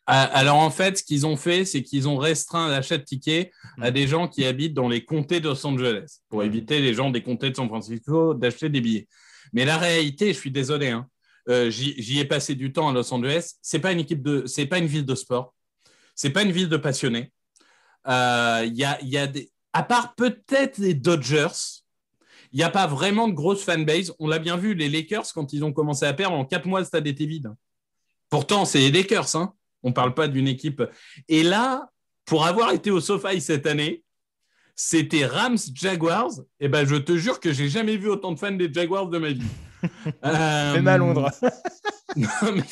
Alors en fait, ce qu'ils ont fait, c'est qu'ils ont restreint l'achat de tickets à des gens qui habitent dans les comtés de Los Angeles pour éviter les gens des comtés de San Francisco d'acheter des billets. Mais la réalité, je suis désolé, hein, j'y ai passé du temps à Los Angeles. C'est pas une ville de sport. C'est pas une ville de passionnés. Y a des, à part peut-être les Dodgers, il n'y a pas vraiment de grosse fanbase. On l'a bien vu, les Lakers, quand ils ont commencé à perdre, en 4 mois, le stade était vide. Pourtant, c'est les Lakers, hein. On ne parle pas d'une équipe. Et là, pour avoir été au SoFi cette année, c'était Rams-Jaguars. Et ben, je te jure que je n'ai jamais vu autant de fans des Jaguars de ma vie. Même à Londres. Non, mais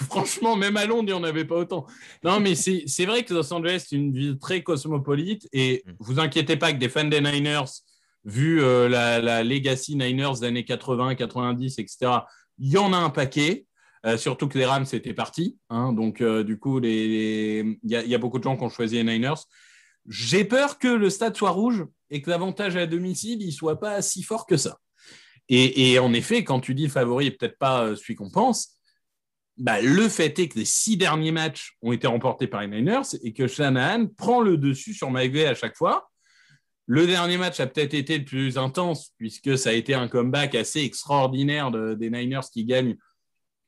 franchement, même à Londres, il n'y en avait pas autant. Non, mais c'est vrai que Los Angeles, c'est une ville très cosmopolite. Et vous inquiétez pas que des fans des Niners, vu la legacy Niners des années 80, 90, etc., il y en a un paquet. Surtout que les Rams étaient partis. Hein, donc, du coup, il y a beaucoup de gens qui ont choisi les Niners. J'ai peur que le stade soit rouge et que l'avantage à domicile ne soit pas si fort que ça. Et en effet, quand tu dis favori et peut-être pas celui qu'on pense, bah, le fait est que les 6 derniers matchs ont été remportés par les Niners et que Shanahan prend le dessus sur McVay à chaque fois. Le dernier match a peut-être été le plus intense puisque ça a été un comeback assez extraordinaire des Niners qui gagnent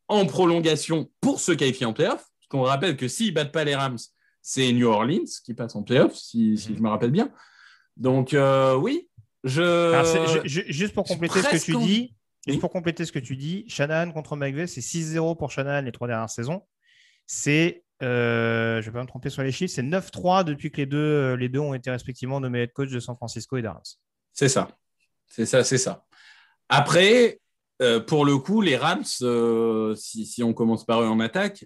en prolongation pour se qualifier en play-off. Parce qu'on rappelle que s'ils ne battent pas les Rams, c'est New Orleans qui passe en play-off, si je me rappelle bien. Donc, oui. Juste pour compléter ce que tu dis, pour compléter ce que tu dis, Shanahan contre McVay, c'est 6-0 pour Shanahan les 3 dernières saisons. C'est, je ne vais pas me tromper sur les chiffres, c'est 9-3 depuis que les deux ont été respectivement nommés head coach de San Francisco et des Rams. C'est ça. Après, pour le coup, les Rams, si on commence par eux en attaque,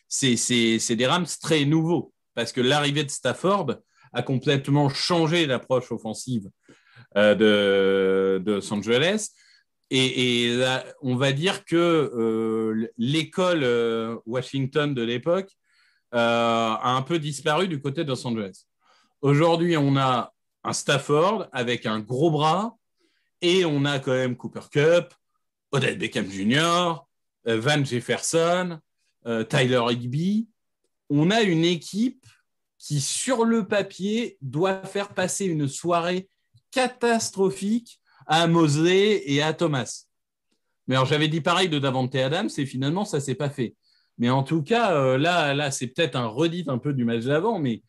c'est des Rams très nouveaux parce que l'arrivée de Stafford a complètement changé l'approche offensive de Los Angeles. Et là, on va dire que l'école Washington de l'époque a un peu disparu du côté de Los Angeles. Aujourd'hui, on a un Stafford avec un gros bras et on a quand même Cooper Kupp, Odell Beckham Jr., Van Jefferson, Tyler Higbee. On a une équipe qui, sur le papier, doit faire passer une soirée catastrophique à Mosley et à Thomas. Mais alors, j'avais dit pareil de Davante Adams et finalement, ça ne s'est pas fait. Mais en tout cas, là, c'est peut-être un redit un peu du match d'avant, mais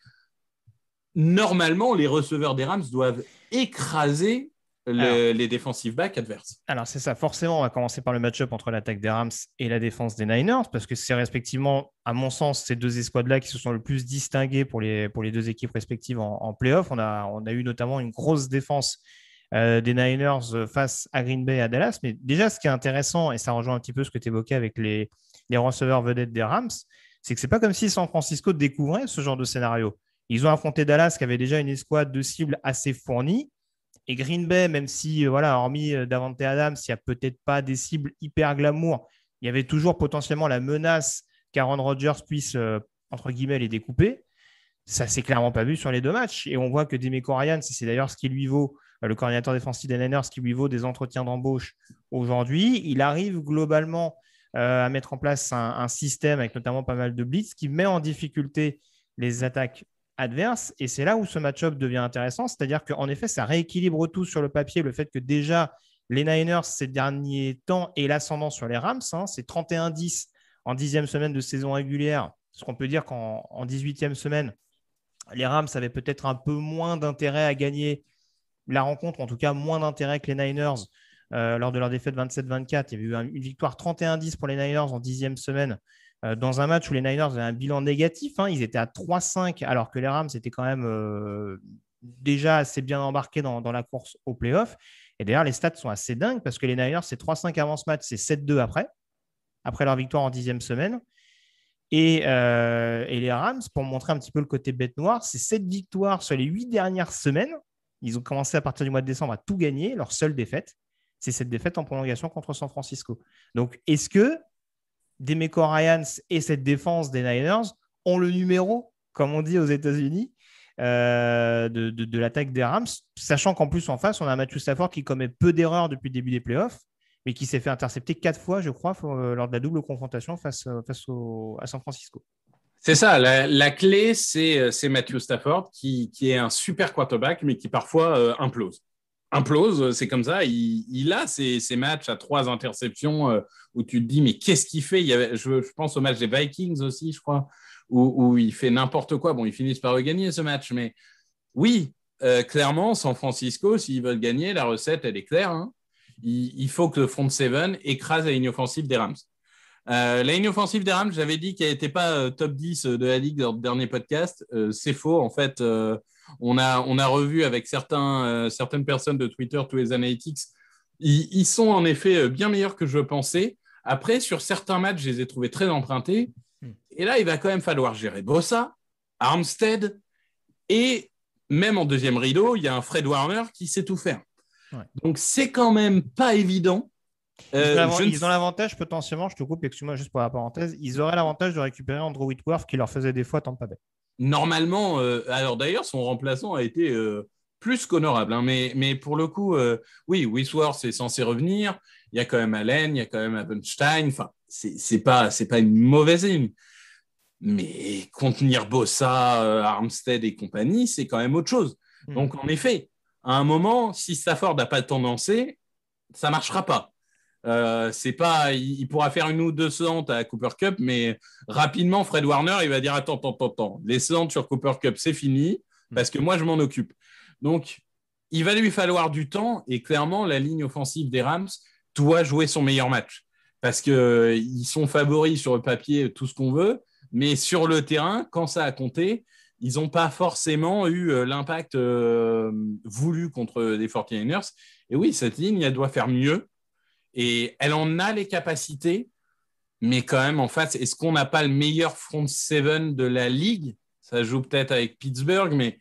normalement, les receveurs des Rams doivent écraser les defensive backs adverses. Alors, c'est ça. Forcément, on va commencer par le match-up entre l'attaque des Rams et la défense des Niners, parce que c'est respectivement, à mon sens, ces deux escouades-là qui se sont le plus distinguées pour les deux équipes respectives en play-off. On a eu notamment une grosse défense des Niners face à Green Bay et à Dallas. Mais déjà, ce qui est intéressant, et ça rejoint un petit peu ce que tu évoquais avec les receveurs vedettes des Rams, c'est que ce n'est pas comme si San Francisco découvrait ce genre de scénario. Ils ont affronté Dallas qui avait déjà une escouade de cibles assez fournie. Et Green Bay, même si, hormis Davante Adams, il n'y a peut-être pas des cibles hyper glamour, il y avait toujours potentiellement la menace qu'Aaron Rodgers puisse, entre guillemets, les découper. Ça ne s'est clairement pas vu sur les deux matchs. Et on voit que DeMeco Ryans, c'est d'ailleurs ce qui lui vaut le coordinateur défensif des Niners, qui lui vaut des entretiens d'embauche aujourd'hui. Il arrive globalement à mettre en place un système avec notamment pas mal de blitz qui met en difficulté les attaques adverses. Et c'est là où ce match-up devient intéressant. C'est-à-dire qu'en effet, ça rééquilibre tout sur le papier. Le fait que déjà, les Niners, ces derniers temps, aient l'ascendant sur les Rams. C'est 31-10 en 10e semaine de saison régulière. Ce qu'on peut dire qu'en 18e semaine, les Rams avaient peut-être un peu moins d'intérêt à gagner la rencontre, en tout cas moins d'intérêt que les Niners lors de leur défaite 27-24. Il y avait eu une victoire 31-10 pour les Niners en 10e semaine dans un match où les Niners avaient un bilan négatif. Ils étaient à 3-5 alors que les Rams étaient quand même déjà assez bien embarqués dans la course au playoff. Et d'ailleurs, les stats sont assez dingues parce que les Niners, c'est 3-5 avant ce match, c'est 7-2 après leur victoire en 10e semaine. Et les Rams, pour montrer un petit peu le côté bête noire, c'est 7 victoires sur les 8 dernières semaines. Ils ont commencé à partir du mois de décembre à tout gagner. Leur seule défaite, c'est cette défaite en prolongation contre San Francisco. Donc, est-ce que DeMeco Ryans et cette défense des Niners ont le numéro, comme on dit aux États-Unis, de l'attaque des Rams, sachant qu'en plus, en face, on a Matthew Stafford qui commet peu d'erreurs depuis le début des playoffs, mais qui s'est fait intercepter 4 fois, je crois, lors de la double confrontation face à San Francisco. C'est ça, la clé, c'est Matthew Stafford qui est un super quarterback, mais qui parfois implose. Implose, c'est comme ça. Il a ces matchs à 3 interceptions où tu te dis, mais qu'est-ce qu'il fait? Je pense au match des Vikings aussi, je crois, où il fait n'importe quoi. Bon, ils finissent par gagner ce match, mais oui, clairement, San Francisco, s'ils veulent gagner, la recette, elle est claire. Il faut que le front seven écrase la ligne offensive des Rams. La ligne offensive des Rams, j'avais dit qu'elle n'était pas top 10 de la ligue dans le dernier podcast. C'est faux. En fait, on a revu avec certaines personnes de Twitter, tous les analytics. Ils sont en effet bien meilleurs que je pensais. Après, sur certains matchs, je les ai trouvés très empruntés. Et là, il va quand même falloir gérer Bosa, Armstead, et même en deuxième rideau, il y a un Fred Warner qui sait tout faire. Ouais. Donc, c'est quand même pas évident. Ils ont l'avantage potentiellement, je te coupe, excuse-moi juste pour la parenthèse, ils auraient l'avantage de récupérer Andrew Whitworth qui leur faisait des fois Tampa Bay. Normalement, alors d'ailleurs, son remplaçant a été plus qu'honorable, mais pour le coup, oui, Whitworth est censé revenir, il y a quand même Allen, il y a quand même Abenstein, enfin, c'est pas une mauvaise ligne. Mais contenir Bosa, Armstead et compagnie, c'est quand même autre chose. Donc, en effet, à un moment, si Stafford n'a pas le temps de lancer, ça ne marchera pas. Il pourra faire une ou deux slantes à Cooper Kupp, mais rapidement, Fred Warner, il va dire attends. Les slantes sur Cooper Kupp, c'est fini, parce que moi, je m'en occupe. Donc, il va lui falloir du temps, et clairement, la ligne offensive des Rams doit jouer son meilleur match. Parce qu'ils sont favoris sur le papier, tout ce qu'on veut, mais sur le terrain, quand ça a compté, ils n'ont pas forcément eu l'impact voulu contre les 49ers. Et oui, cette ligne, elle doit faire mieux. Et elle en a les capacités, mais quand même, en face, est-ce qu'on n'a pas le meilleur front seven de la ligue? Ça joue peut-être avec Pittsburgh, mais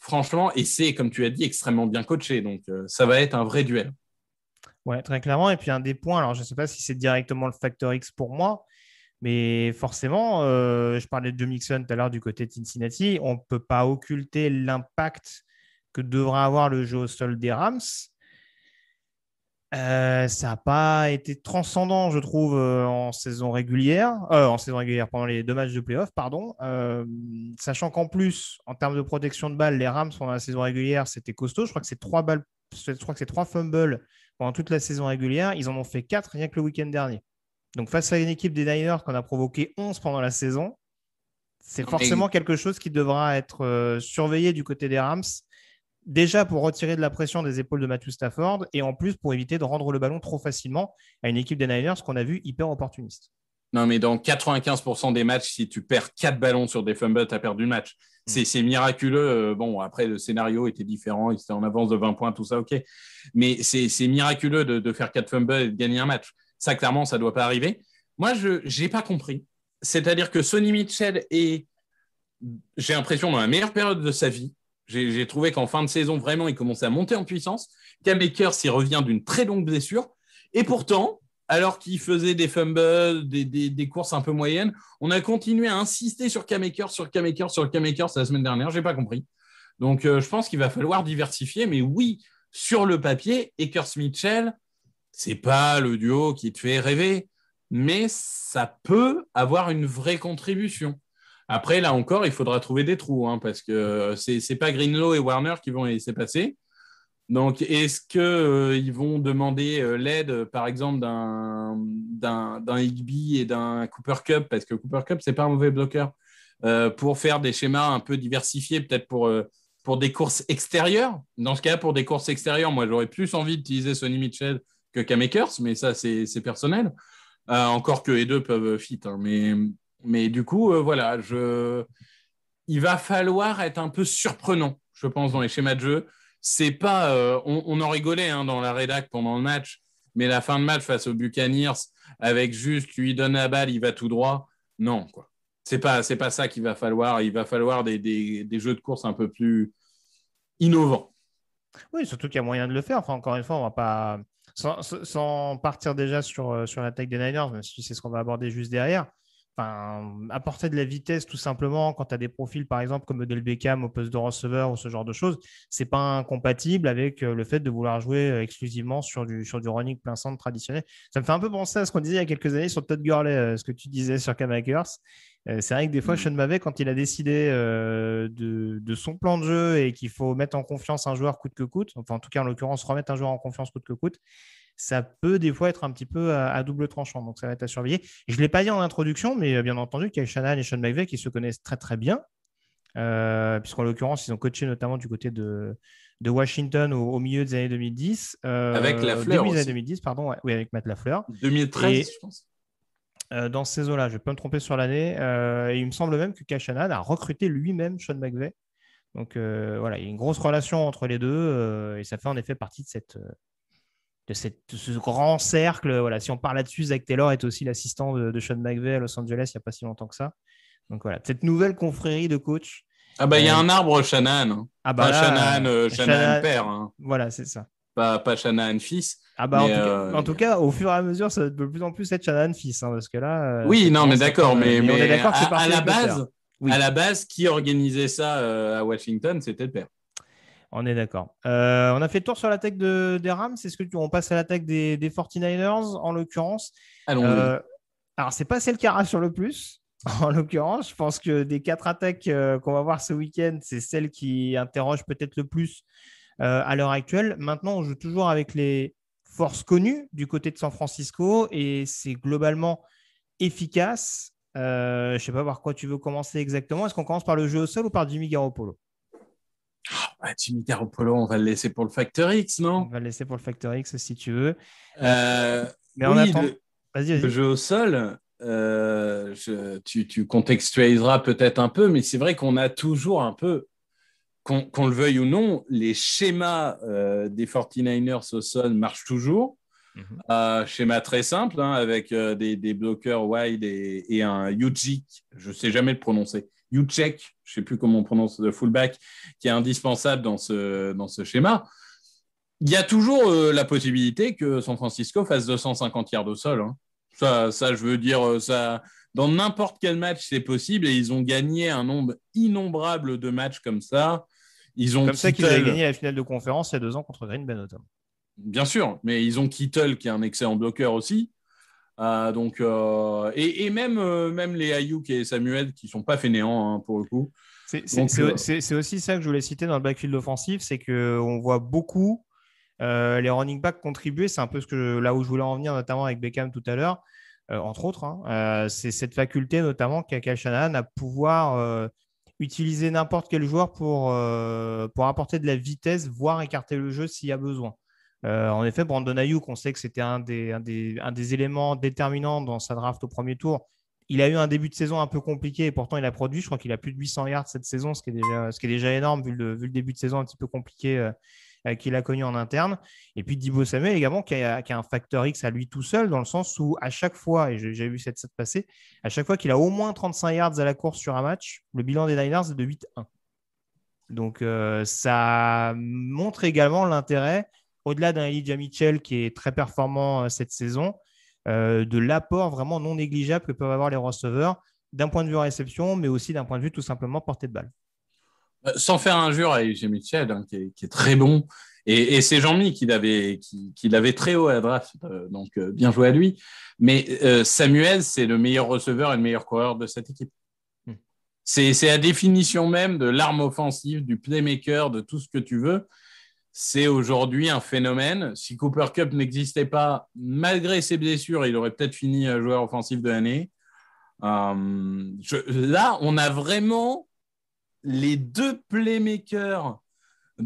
franchement, et c'est, comme tu as dit, extrêmement bien coaché. Donc, ça va être un vrai duel. Ouais, très clairement. Et puis, un des points, alors je ne sais pas si c'est directement le facteur X pour moi, mais forcément, je parlais de Joe Mixon tout à l'heure du côté de Cincinnati, on ne peut pas occulter l'impact que devra avoir le jeu au sol des Rams. Ça n'a pas été transcendant, je trouve, en saison régulière, pendant les 2 matchs de play-off, sachant qu'en plus, en termes de protection de balles, les Rams pendant la saison régulière, c'était costaud. Je crois que c'est 3 fumbles pendant toute la saison régulière. Ils en ont fait 4 rien que le week-end dernier. Donc, face à une équipe des Niners qu'on a provoqué 11 pendant la saison, c'est forcément quelque chose qui devra être surveillé du côté des Rams. Déjà pour retirer de la pression des épaules de Matthew Stafford et en plus pour éviter de rendre le ballon trop facilement à une équipe des Niners qu'on a vu hyper opportuniste. Non, mais dans 95% des matchs, si tu perds 4 ballons sur des fumbles, tu as perdu le match. C'est miraculeux. Bon, après, le scénario était différent. Ils étaient en avance de 20 points, tout ça, OK. Mais c'est miraculeux de faire 4 fumbles et de gagner un match. Ça, clairement, ça ne doit pas arriver. Moi, je n'ai pas compris. C'est-à-dire que Sonny Mitchell est, j'ai l'impression, dans la meilleure période de sa vie. J'ai trouvé qu'en fin de saison, vraiment, il commençait à monter en puissance. Cam Akers, il revient d'une très longue blessure. Et pourtant, alors qu'il faisait des fumbles, des courses un peu moyennes, on a continué à insister sur Cam Akers la semaine dernière. Je n'ai pas compris. Donc, je pense qu'il va falloir diversifier. Mais oui, sur le papier, Akers-Mitchell, c'est pas le duo qui te fait rêver, mais ça peut avoir une vraie contribution. Après, là encore, il faudra trouver des trous, hein, parce que c'est pas Greenlaw et Warner qui vont les laisser passer. Donc, est-ce qu'ils vont demander l'aide, par exemple, d'un Higbee et d'un Cooper Kupp, parce que Cooper Kupp, c'est pas un mauvais bloqueur, pour faire des schémas un peu diversifiés, peut-être pour des courses extérieures. Dans ce cas, pour des courses extérieures, moi, j'aurais plus envie d'utiliser Sonny Mitchell que Cam Akers, mais ça, c'est personnel. Encore que les deux peuvent fit, hein, mais du coup, voilà, il va falloir être un peu surprenant, je pense, dans les schémas de jeu. C'est pas, on en rigolait hein, dans la rédac pendant le match, mais la fin de match face aux Buccaneers, avec juste lui donne la balle, il va tout droit. Non, quoi. C'est pas ça qu'il va falloir. Il va falloir des jeux de course un peu plus innovants. Oui, surtout qu'il y a moyen de le faire. Enfin, encore une fois, on va pas sans partir déjà sur l'attaque des Niners, même si c'est ce qu'on va aborder juste derrière. Enfin, apporter de la vitesse tout simplement quand tu as des profils par exemple comme Odell Beckham au poste de receveur ou ce genre de choses, c'est pas incompatible avec le fait de vouloir jouer exclusivement sur du running plein centre traditionnel. Ça me fait un peu penser à ce qu'on disait il y a quelques années sur Todd Gurley, ce que tu disais sur Cam Akers. C'est vrai que des fois, Sean McVay, quand il a décidé de son plan de jeu et qu'il faut mettre en confiance un joueur coûte que coûte, enfin en tout cas en l'occurrence remettre un joueur en confiance coûte que coûte, ça peut des fois être un petit peu à double tranchant. Donc, ça va être à surveiller. Je ne l'ai pas dit en introduction, mais bien entendu, qu'il y a Shanahan et Sean McVay qui se connaissent très, très bien, puisqu'en l'occurrence, ils ont coaché notamment du côté de Washington au milieu des années 2010. Avec Lafleur aussi. 2010, pardon. Oui, avec Matt Lafleur. 2013, je pense. Dans ces eaux-là, je vais pas me tromper sur l'année. Et il me semble même que Kyle Shanahan a recruté lui-même Sean McVay. Donc, voilà, il y a une grosse relation entre les deux et ça fait en effet partie de ce grand cercle. Voilà, si on parle là-dessus, Zach Taylor est aussi l'assistant de Sean McVay à Los Angeles il n'y a pas si longtemps que ça. Donc voilà, cette nouvelle confrérie de coach. Ah bah il y a un arbre Shanahan. Ah bah là, Shanahan père. Hein. Voilà, c'est ça. Pas Shanahan fils. Ah bah en tout cas, au fur et à mesure, ça va de plus en plus être Shanahan fils, hein, parce que là. Oui, non, mais d'accord, mais on est d'accord que c'est à la base, oui. À la base, qui organisait ça à Washington, c'était le père. On est d'accord. On a fait le tour sur l'attaque des Rams. Est-ce qu'on passe à l'attaque des 49ers, en l'occurrence? Allons-y. Alors, c'est pas celle qui rassure le plus. En l'occurrence, je pense que des 4 attaques qu'on va voir ce week-end, c'est celle qui interroge peut-être le plus à l'heure actuelle. Maintenant, on joue toujours avec les forces connues du côté de San Francisco et c'est globalement efficace. Je ne sais pas par quoi tu veux commencer exactement. Est-ce qu'on commence par le jeu au sol ou par Jimmy Garoppolo? Jimmy Garoppolo, on va le laisser pour le Factor X, non? On va le laisser pour le Factor X si tu veux. Mais en attendant, vas-y. Le jeu au sol, tu contextualiseras peut-être un peu, mais c'est vrai qu'on a toujours un peu, qu'on le veuille ou non, les schémas des 49ers au sol marchent toujours. Schéma très simple, hein, avec des bloqueurs wide et un Juszczyk, je ne sais jamais le prononcer. Juszczyk, je ne sais plus comment on prononce le fullback, qui est indispensable dans ce schéma. Il y a toujours la possibilité que San Francisco fasse 250 yards au sol. Hein. Ça, je veux dire, ça, dans n'importe quel match, c'est possible. Et ils ont gagné un nombre innombrable de matchs comme ça. Comme ça qu'ils avaient gagné la finale de conférence il y a 2 ans contre Green Bay, notamment. Bien sûr, mais ils ont Kittle, qui est un excellent bloqueur aussi. Et même les Ayuk et Samuel qui ne sont pas fainéants hein, pour le coup. C'est aussi ça que je voulais citer dans le backfield offensif, c'est qu'on voit beaucoup les running backs contribuer. C'est un peu là où je voulais en venir, notamment avec Beckham tout à l'heure, entre autres. Hein. C'est cette faculté notamment qu'a Kyle Shanahan à pouvoir utiliser n'importe quel joueur pour apporter de la vitesse, voire écarter le jeu s'il y a besoin. En effet, Brandon Ayuk, on sait que c'était un des éléments déterminants dans sa draft au premier tour. Il a eu un début de saison un peu compliqué et pourtant il a produit. Je crois qu'il a plus de 800 yards cette saison, ce qui est déjà énorme vu le début de saison un petit peu compliqué qu'il a connu en interne. Et puis Deebo Samuel également qui a un facteur X à lui tout seul dans le sens où à chaque fois, et j'ai vu cette passer, à chaque fois qu'il a au moins 35 yards à la course sur un match, le bilan des Niners est de 8-1. Donc ça montre également l'intérêt, au-delà d'un Elijah Mitchell qui est très performant cette saison, de l'apport vraiment non négligeable que peuvent avoir les receveurs d'un point de vue réception, mais aussi d'un point de vue tout simplement portée de balle. Sans faire injure à AJ Mitchell, hein, qui est très bon. Et c'est Jean-Mi qui l'avait très haut à la draft, donc bien joué à lui. Mais Samuel, c'est le meilleur receveur et le meilleur coureur de cette équipe. C'est la définition même de l'arme offensive, du playmaker, de tout ce que tu veux. C'est aujourd'hui un phénomène. Si Cooper Kupp n'existait pas, malgré ses blessures, il aurait peut-être fini joueur offensif de l'année. Là, on a vraiment les deux playmakers,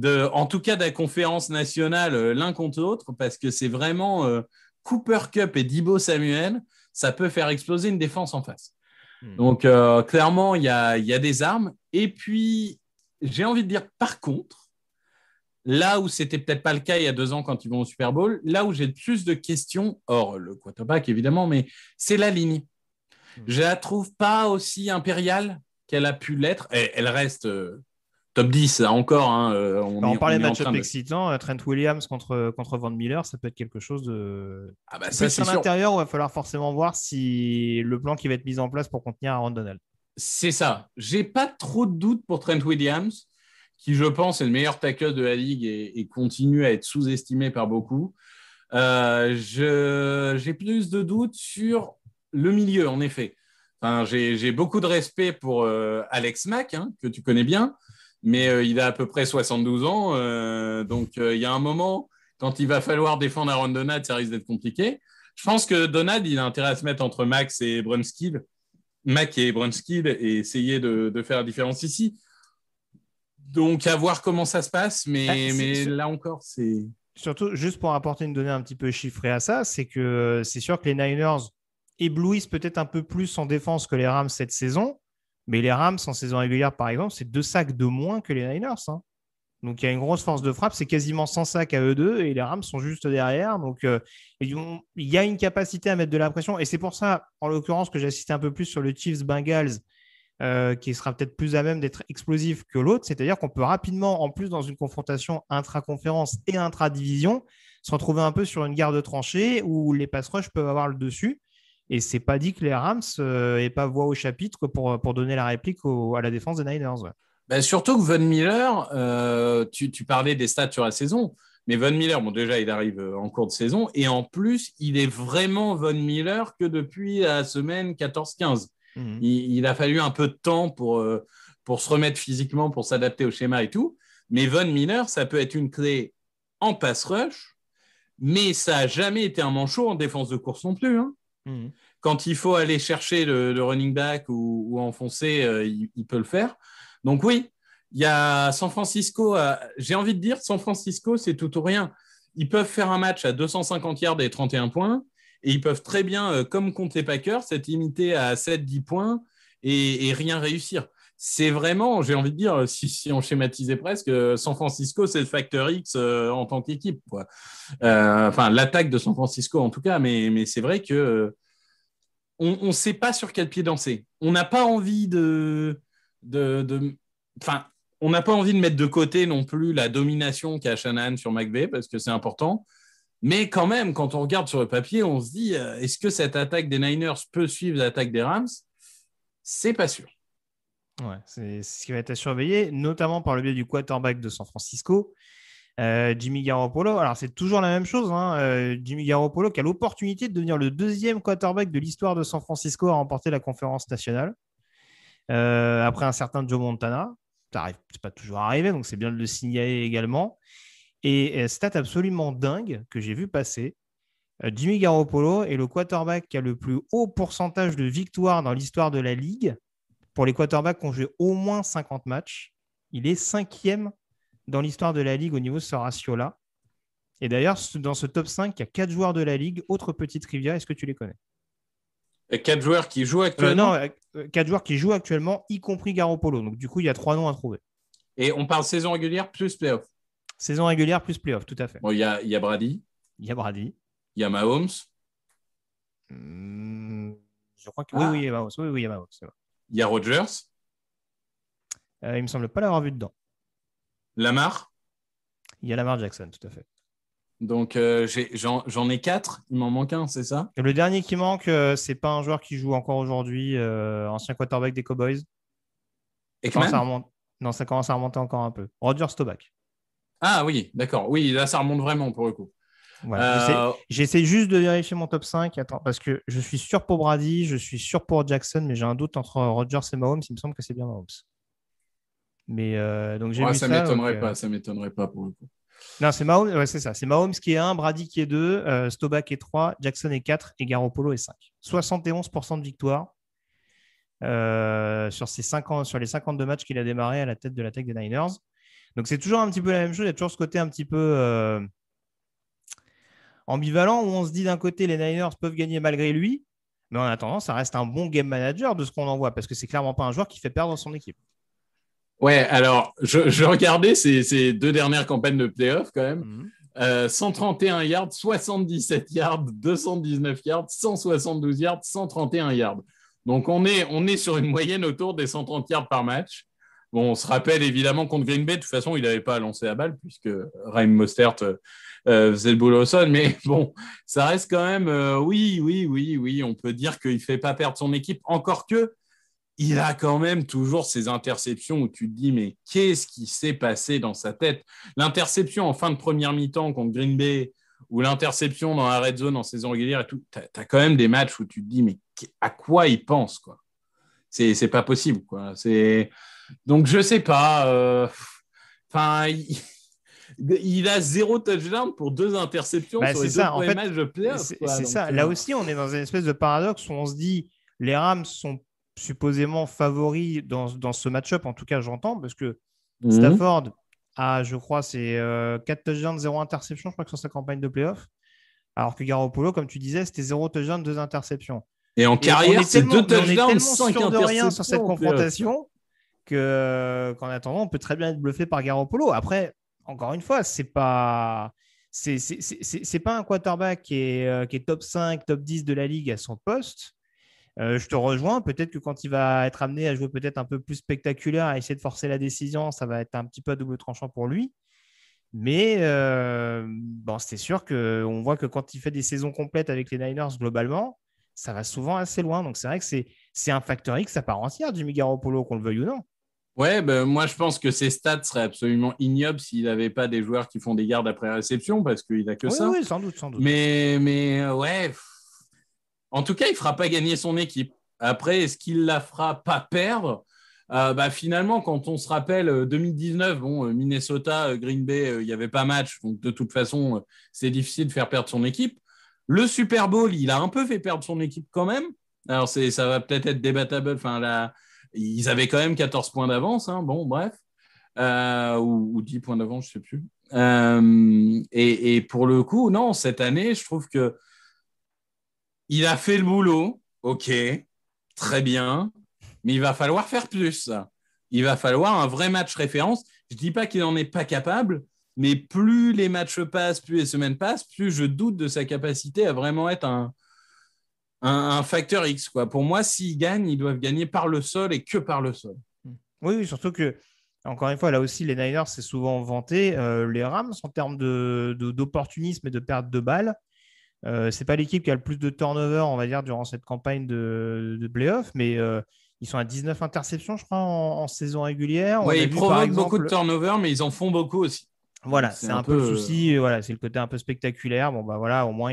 en tout cas de la conférence nationale, l'un contre l'autre, parce que c'est vraiment Cooper Kupp et Deebo Samuel, ça peut faire exploser une défense en face. Donc, clairement, il y a des armes. Et puis, j'ai envie de dire, par contre, là où c'était peut-être pas le cas il y a 2 ans quand ils vont au Super Bowl, là où j'ai le plus de questions, hors le quarterback évidemment, mais c'est la ligne. Je la trouve pas aussi impériale qu'elle a pu l'être. Elle reste top 10 encore. Hein, on parlait de match-up excitant. Trent Williams contre Von Miller, ça peut être quelque chose de. Ah bah ça, c'est sur l'intérieur, il va falloir forcément voir si le plan qui va être mis en place pour contenir Aaron Donald. C'est ça. J'ai pas trop de doutes pour Trent Williams, qui, je pense, est le meilleur tackle de la ligue et continue à être sous-estimé par beaucoup. J'ai plus de doutes sur le milieu, en effet. Enfin, j'ai beaucoup de respect pour Alex Mack, hein, que tu connais bien, mais il a à peu près 72 ans. Donc, il y a un moment, quand il va falloir défendre Aaron Donald, ça risque d'être compliqué. Je pense que Donald, il a intérêt à se mettre entre Mack et Brunskill et essayer de faire la différence ici. Donc, à voir comment ça se passe, mais là encore, c'est... Surtout, juste pour apporter une donnée un petit peu chiffrée à ça, c'est que c'est sûr que les Niners éblouissent peut-être un peu plus en défense que les Rams cette saison, mais les Rams en saison régulière, par exemple, c'est 2 sacs de moins que les Niners. Hein. Donc, il y a une grosse force de frappe, c'est quasiment 100 sacs à eux deux, et les Rams sont juste derrière. Donc, il y a une capacité à mettre de la pression, et c'est pour ça, en l'occurrence, que j'insiste un peu plus sur le Chiefs-Bengals, qui sera peut-être plus à même d'être explosif que l'autre, c'est-à-dire qu'on peut rapidement, en plus dans une confrontation intra-conférence et intra-division, se retrouver un peu sur une guerre de tranchées où les pass rush peuvent avoir le dessus, et c'est pas dit que les Rams n'aient pas voix au chapitre pour donner la réplique à la défense des Niners. Ouais. Ben, surtout que Von Miller, tu parlais des stats sur la saison, mais Von Miller, bon déjà il arrive en cours de saison, et en plus il est vraiment Von Miller que depuis la semaine 14-15. Il a fallu un peu de temps pour se remettre physiquement, pour s'adapter au schéma et tout. Mais Von Miller, ça peut être une clé en pass rush, mais ça n'a jamais été un manchot en défense de course non plus. Hein. Quand il faut aller chercher le running back ou enfoncer, il peut le faire. Donc oui, il y a San Francisco. J'ai envie de dire, San Francisco, c'est tout ou rien. Ils peuvent faire un match à 250 yards et 31 points. Et ils peuvent très bien, comme contre les Packers, s'être limités à 7-10 points et rien réussir. C'est vraiment, j'ai envie de dire, si on schématisait presque, San Francisco, c'est le facteur X en tant qu'équipe. Quoi. Enfin, l'attaque de San Francisco, en tout cas. Mais c'est vrai que on ne sait pas sur quel pied danser. On n'a pas envie Enfin, on n'a pas envie de mettre de côté non plus la domination qu'a Shanahan sur McVay, parce que c'est important. Mais quand même, quand on regarde sur le papier, on se dit, est-ce que cette attaque des Niners peut suivre l'attaque des Rams ? C'est pas sûr. Ouais, c'est ce qui va être à surveiller, notamment par le biais du quarterback de San Francisco, Jimmy Garoppolo. Alors, c'est toujours la même chose. Hein. Jimmy Garoppolo qui a l'opportunité de devenir le 2e quarterback de l'histoire de San Francisco à remporter la conférence nationale. Après un certain Joe Montana. C'est pas toujours arrivé, donc c'est bien de le signaler également. Et stat absolument dingue que j'ai vu passer, Jimmy Garoppolo est le quarterback qui a le plus haut pourcentage de victoires dans l'histoire de la Ligue pour les quarterbacks qui ont joué au moins 50 matchs. Il est 5e dans l'histoire de la Ligue au niveau de ce ratio-là. Et d'ailleurs, dans ce top 5, il y a 4 joueurs de la Ligue. Autre petite trivia, est-ce que tu les connais ? 4 joueurs qui jouent actuellement ? Non, 4 joueurs qui jouent actuellement, y compris Garoppolo. Donc du coup, il y a 3 noms à trouver. Et on parle saison régulière plus playoff. Saison régulière plus playoff, tout à fait. Bon, il y a Brady. Il y a Brady. Il y a Mahomes. Je crois que oui, il y a Mahomes. Oui, il y a Mahomes. Il y a Rodgers. Il ne me semble pas l'avoir vu dedans. Lamar. Il y a Lamar Jackson, tout à fait. Donc, j'en ai 4. Il m'en manque un, c'est ça ? Et le dernier qui manque, c'est pas un joueur qui joue encore aujourd'hui, ancien quarterback des Cowboys. Ekman ? Non, ça commence à remonter encore un peu. Rodgers, Staubach. Ah oui, d'accord. Oui, là, ça remonte vraiment pour le coup. Voilà. J'essaie juste de vérifier mon top 5. Attends, parce que je suis sûr pour Brady, je suis sûr pour Jackson, mais j'ai un doute entre Rodgers et Mahomes. Il me semble que c'est bien Mahomes. Mais donc j'ai vu ça. Ça m'étonnerait pas pour le coup. Non, c'est Mahomes, ouais, c'est ça. C'est Mahomes qui est 1, Brady qui est 2, Staubach est 3, Jackson est 4 et Garoppolo est 5. 71% de victoire sur les 52 matchs qu'il a démarré à la tête de l'attaque des Niners. Donc c'est toujours un petit peu la même chose. Il y a toujours ce côté un petit peu ambivalent où on se dit d'un côté les Niners peuvent gagner malgré lui, mais en attendant, ça reste un bon game manager de ce qu'on en voit parce que c'est clairement pas un joueur qui fait perdre son équipe. Ouais, alors, je regardais ces 2 dernières campagnes de playoff quand même. 131 yards, 77 yards, 219 yards, 172 yards, 131 yards. Donc, on est sur une moyenne autour des 130 yards par match. Bon, on se rappelle évidemment contre Green Bay, de toute façon, il n'avait pas à lancer la balle puisque Raheem Mostert faisait le boulot au sol. Mais bon, ça reste quand même, oui, on peut dire qu'il ne fait pas perdre son équipe, encore que il a quand même toujours ces interceptions où tu te dis, mais qu'est-ce qui s'est passé dans sa tête? L'interception en fin de première mi-temps contre Green Bay ou l'interception dans la red zone en saison régulière et tout, tu as quand même des matchs où tu te dis, mais à quoi il pense, quoi? C'est pas possible, quoi. Donc, je sais pas. Il a 0 touchdown pour 2 interceptions sur les 2 premiers matchs de playoff. C'est ça. Là aussi, on est dans une espèce de paradoxe où on se dit, les Rams sont supposément favoris dans ce match-up, en tout cas j'entends, parce que Stafford a, je crois, c'est 4 touchdowns, 0 interception, je crois que sur sa campagne de playoff, alors que Garoppolo, comme tu disais, c'était 0 touchdown, 2 interceptions. Et en carrière, c'est 2 touchdowns, 5 interceptions. On est tellement sûr de rien sur cette confrontation qu'en attendant, on peut très bien être bluffé par Garoppolo. Après, encore une fois, c'est pas un quarterback qui est top 5, top 10 de la ligue à son poste. Je te rejoins, peut-être que quand il va être amené à jouer peut-être un peu plus spectaculaire, à essayer de forcer la décision, ça va être un petit peu à double tranchant pour lui. Mais c'est sûr qu'on voit que quand il fait des saisons complètes avec les Niners globalement, ça va souvent assez loin. Donc c'est vrai que c'est un facteur X à part entière, Jimmy Garoppolo, qu'on le veuille ou non. Ouais, moi je pense que ses stats seraient absolument ignobles s'il n'avait pas des joueurs qui font des yards après réception, parce qu'il n'a que ça. Oui, sans doute. Mais ouais... En tout cas, il ne fera pas gagner son équipe. Après, est-ce qu'il la fera pas perdre? Finalement, quand on se rappelle 2019, Minnesota, Green Bay, il n'y avait pas match. Donc, de toute façon, c'est difficile de faire perdre son équipe. Le Super Bowl, il a un peu fait perdre son équipe quand même. Alors, ça va peut-être être débattable. Ils avaient quand même 14 points d'avance. Bon, bref. Ou 10 points d'avance, je ne sais plus. Et pour le coup, non, cette année, je trouve que il a fait le boulot, ok, très bien, mais il va falloir faire plus. Il va falloir un vrai match référence. Je ne dis pas qu'il n'en est pas capable, mais plus les matchs passent, plus les semaines passent, plus je doute de sa capacité à vraiment être un facteur X, quoi. Pour moi, s'ils gagnent, ils doivent gagner par le sol et que par le sol. Oui, surtout que, encore une fois, là aussi, les Niners, c'est souvent vanté. Les Rams, en termes d'opportunisme et de perte de balles, c'est pas l'équipe qui a le plus de turnover, on va dire, durant cette campagne de playoff, mais ils sont à 19 interceptions, je crois, en saison régulière. Oui, ils provoquent beaucoup de turnover, mais ils en font beaucoup aussi. Voilà, c'est un peu le souci. Voilà, c'est le côté un peu spectaculaire. Bon, voilà, au moins,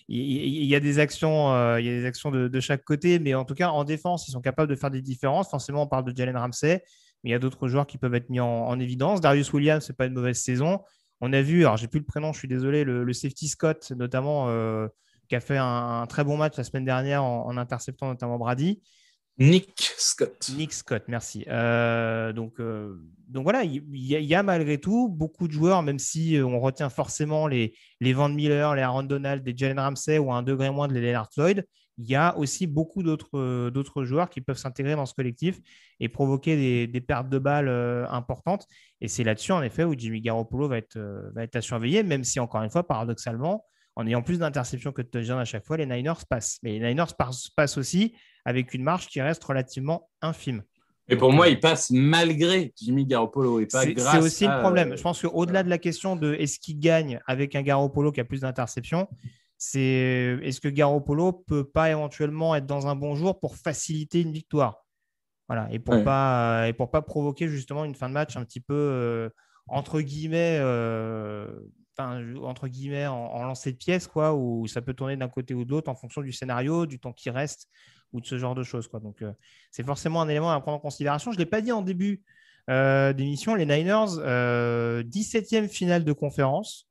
il y a des actions, de chaque côté, mais en tout cas, en défense, ils sont capables de faire des différences. Forcément, on parle de Jalen Ramsey, mais il y a d'autres joueurs qui peuvent être mis en évidence. Darius Williams, c'est pas une mauvaise saison. On a vu, alors j'ai plus le prénom, je suis désolé, le safety Scott notamment, qui a fait un très bon match la semaine dernière en interceptant notamment Brady. Nick Scott, merci. Donc voilà, il y a malgré tout beaucoup de joueurs, même si on retient forcément les Van Miller, les Aaron Donald, les Jalen Ramsey ou à un degré moins de les Leonard Floyd. Il y a aussi beaucoup d'autres joueurs qui peuvent s'intégrer dans ce collectif et provoquer des pertes de balles importantes. Et c'est là-dessus, en effet, où Jimmy Garoppolo va être à surveiller, même si, encore une fois, paradoxalement, en ayant plus d'interceptions que de touchdowns à chaque fois, les Niners passent. Mais les Niners passent aussi avec une marge qui reste relativement infime. Et pour moi, il passe malgré Jimmy Garoppolo et pas grâce à... C'est aussi le problème. Je pense qu'au-delà de la question de est-ce qu'il gagne avec un Garoppolo qui a plus d'interceptions, c'est est-ce que Garoppolo peut pas éventuellement être dans un bon jour pour faciliter une victoire? Voilà, et pour pas provoquer justement une fin de match un petit peu entre guillemets, en lancer de pièces, quoi, où ça peut tourner d'un côté ou de l'autre en fonction du scénario, du temps qui reste ou de ce genre de choses, quoi. Donc, c'est forcément un élément à prendre en considération. Je ne l'ai pas dit en début d'émission, les Niners, 17e finale de conférence.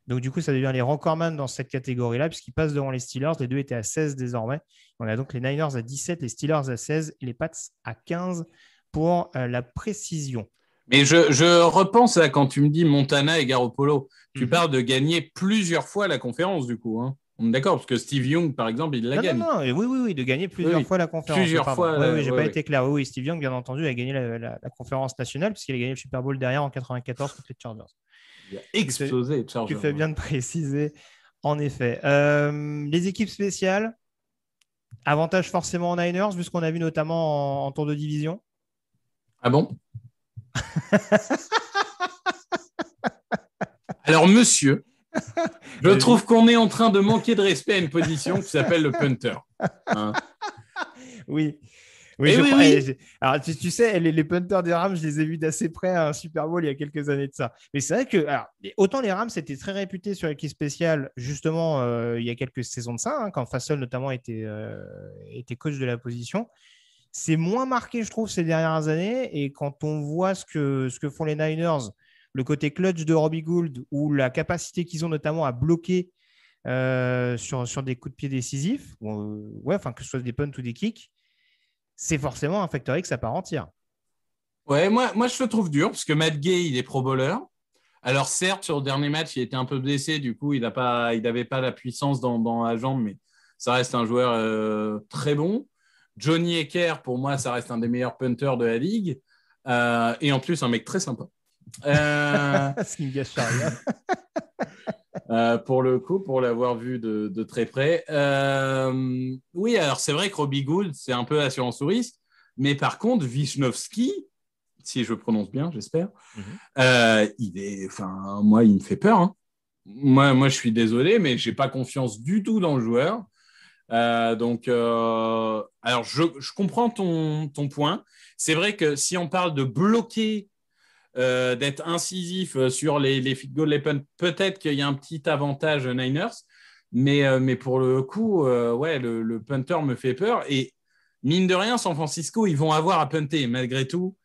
Donc, du coup, ça devient les recordman dans cette catégorie-là, puisqu'ils passent devant les Steelers. Les deux étaient à 16 désormais. On a donc les Niners à 17, les Steelers à 16 et les Pats à 15 pour la précision. Mais je repense à quand tu me dis Montana et Garoppolo. Tu parles de gagner plusieurs fois la conférence, du coup. Hein. On est d'accord, parce que Steve Young, par exemple, il l'a gagné. Non, oui, de gagner plusieurs fois la conférence. Plusieurs fois. Oui, j'ai pas été clair. Oui, Steve Young, bien entendu, a gagné la conférence nationale, puisqu'il a gagné le Super Bowl derrière en 94 contre les Chargers. Il a explosé, Chargers. Tu fais bien de préciser, en effet. Les équipes spéciales, avantage forcément aux Niners, vu ce qu'on a vu notamment en tour de division. Ah bon? Alors, monsieur, je trouve qu'on est en train de manquer de respect à une position qui s'appelle le punter. Hein? Oui. Oui. Alors, tu sais, les punters des Rams, je les ai vus d'assez près à un Super Bowl il y a quelques années de ça. Mais c'est vrai que, autant les Rams étaient très réputés sur l'équipe spéciale, justement, il y a quelques saisons de ça, hein, quand Fassel notamment était coach de la position. C'est moins marqué, je trouve, ces dernières années. Et quand on voit ce que font les Niners, le côté clutch de Robbie Gould ou la capacité qu'ils ont notamment à bloquer sur des coups de pied décisifs, que ce soit des punts ou des kicks, c'est forcément un facteur X à part entière. Ouais, moi, je le trouve dur parce que Matt Gay, il est pro bowler. Alors, certes, sur le dernier match, il était un peu blessé. Du coup, il n'avait pas la puissance dans la jambe, mais ça reste un joueur très bon. Johnny Ecker, pour moi, ça reste un des meilleurs punters de la ligue. Et en plus, un mec très sympa. Ce qui me gâche rien. Pour le coup, pour l'avoir vu de très près. Oui, alors c'est vrai que Robbie Gould, c'est un peu assurance au risque, mais par contre, Wisnowski, si je prononce bien, j'espère, moi, il me fait peur. Hein. Moi, je suis désolé, mais je n'ai pas confiance du tout dans le joueur. Alors, je comprends ton point. C'est vrai que si on parle de bloquer, d'être incisif sur les field goals, les punts, peut-être qu'il y a un petit avantage Niners, mais pour le coup, le punter me fait peur. Et mine de rien, San Francisco, ils vont avoir à punter malgré tout.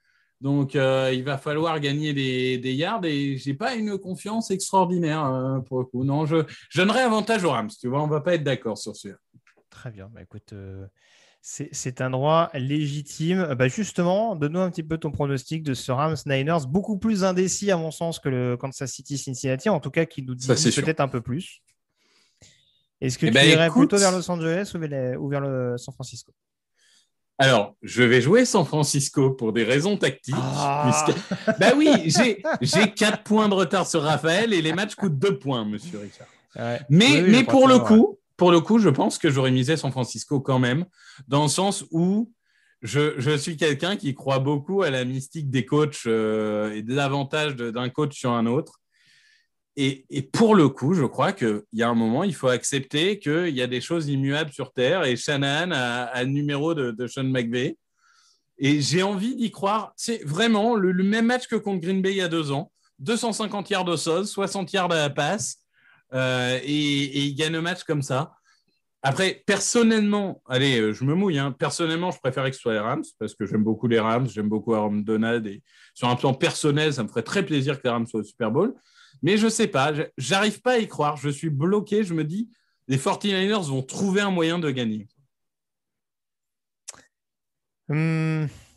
Donc, il va falloir gagner des yards et je n'ai pas une confiance extraordinaire pour le coup. Non, je donnerais avantage aux Rams. Tu vois, on ne va pas être d'accord sur ce. Très bien. Bah, écoute, c'est un droit légitime. Justement, donne-nous un petit peu ton pronostic de ce Rams-Niners, beaucoup plus indécis à mon sens que le Kansas City-Cincinnati, en tout cas qui nous dit peut-être un peu plus. Est-ce que tu irais plutôt vers Los Angeles ou vers le San Francisco? Alors, je vais jouer San Francisco pour des raisons tactiques. Oui, j'ai 4 points de retard sur Raphaël et les matchs coûtent 2 points, monsieur Richard. Ouais. Mais pour le coup, je pense que j'aurais misé San Francisco quand même, dans le sens où je suis quelqu'un qui croit beaucoup à la mystique des coachs et des avantages d'un coach sur un autre. Et pour le coup, je crois qu'il y a un moment, il faut accepter qu'il y a des choses immuables sur Terre et Shanahan a le numéro de Sean McVay. Et j'ai envie d'y croire. C'est vraiment le même match que contre Green Bay il y a 2 ans. 250 yards au sol, 60 yards à la passe. Et il gagne le match comme ça. Après, personnellement, je me mouille. Hein, personnellement, je préférais que ce soit les Rams parce que j'aime beaucoup les Rams, j'aime beaucoup Aaron Donald. Et sur un plan personnel, ça me ferait très plaisir que les Rams soient au Super Bowl. Mais je ne sais pas, j'arrive pas à y croire. Je suis bloqué. Je me dis, les 49ers vont trouver un moyen de gagner.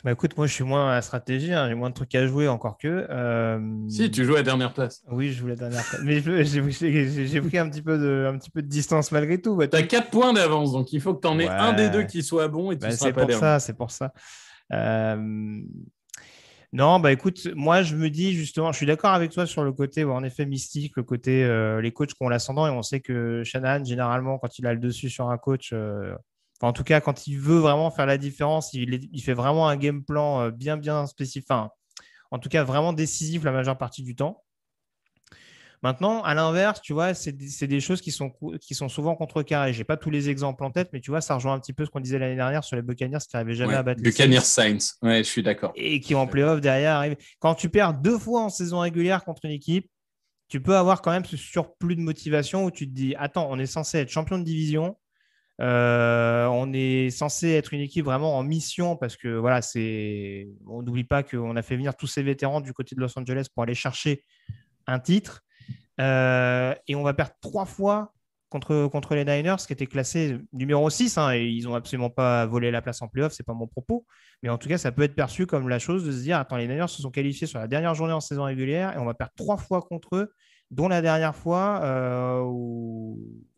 Écoute, moi, je suis moins à la stratégie. Hein, j'ai moins de trucs à jouer encore que. Si, tu joues à la dernière place. Oui, je joue à la dernière place. Mais j'ai pris un petit peu de distance malgré tout. Tu as 4 points d'avance, donc il faut que tu en aies un des deux qui soit bon et tu seras pas dernier. C'est pour ça. Non, écoute, moi je me dis justement, je suis d'accord avec toi sur le côté, en effet, mystique, le côté les coachs qui ont l'ascendant et on sait que Shanahan, généralement, quand il a le dessus sur un coach, en tout cas, quand il veut vraiment faire la différence, il fait vraiment un game plan bien spécifique, en tout cas vraiment décisif la majeure partie du temps. Maintenant, à l'inverse, tu vois, c'est des choses qui sont souvent contrecarrées. Je n'ai pas tous les exemples en tête, mais tu vois, ça rejoint un petit peu ce qu'on disait l'année dernière sur les Buccaneers qui n'arrivaient jamais à battre les Buccaneers Saints. Saints, ouais, je suis d'accord. Et qui en playoff derrière arrivent. Quand tu perds 2 fois en saison régulière contre une équipe, tu peux avoir quand même ce surplus de motivation où tu te dis, attends, on est censé être champion de division, on est censé être une équipe vraiment en mission parce que voilà, on n'oublie pas qu'on a fait venir tous ces vétérans du côté de Los Angeles pour aller chercher un titre. Et on va perdre 3 fois contre les Niners, qui étaient classés numéro 6, hein, et ils n'ont absolument pas volé la place en playoff, ce n'est pas mon propos. Mais en tout cas, ça peut être perçu comme la chose de se dire, attends, les Niners se sont qualifiés sur la dernière journée en saison régulière et on va perdre 3 fois contre eux, dont la dernière fois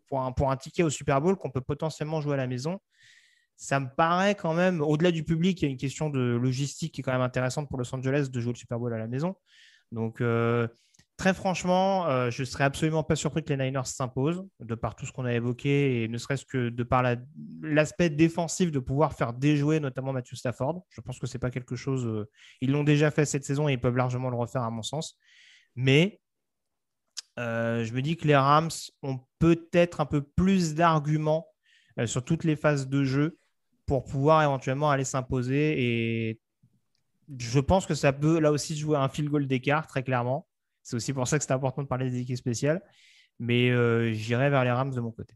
pour un ticket au Super Bowl qu'on peut potentiellement jouer à la maison. Ça me paraît quand même, au-delà du public, il y a une question de logistique qui est quand même intéressante pour Los Angeles de jouer le Super Bowl à la maison. Donc, très franchement, je ne serais absolument pas surpris que les Niners s'imposent, de par tout ce qu'on a évoqué, et ne serait-ce que de par l'aspect défensif de pouvoir faire déjouer notamment Matthew Stafford. Je pense que ce n'est pas quelque chose... ils l'ont déjà fait cette saison et ils peuvent largement le refaire à mon sens. Mais je me dis que les Rams ont peut-être un peu plus d'arguments sur toutes les phases de jeu pour pouvoir éventuellement aller s'imposer. Et je pense que ça peut là aussi jouer un field goal d'écart, très clairement. C'est aussi pour ça que c'est important de parler des équipes spéciales. Mais j'irai vers les Rams de mon côté.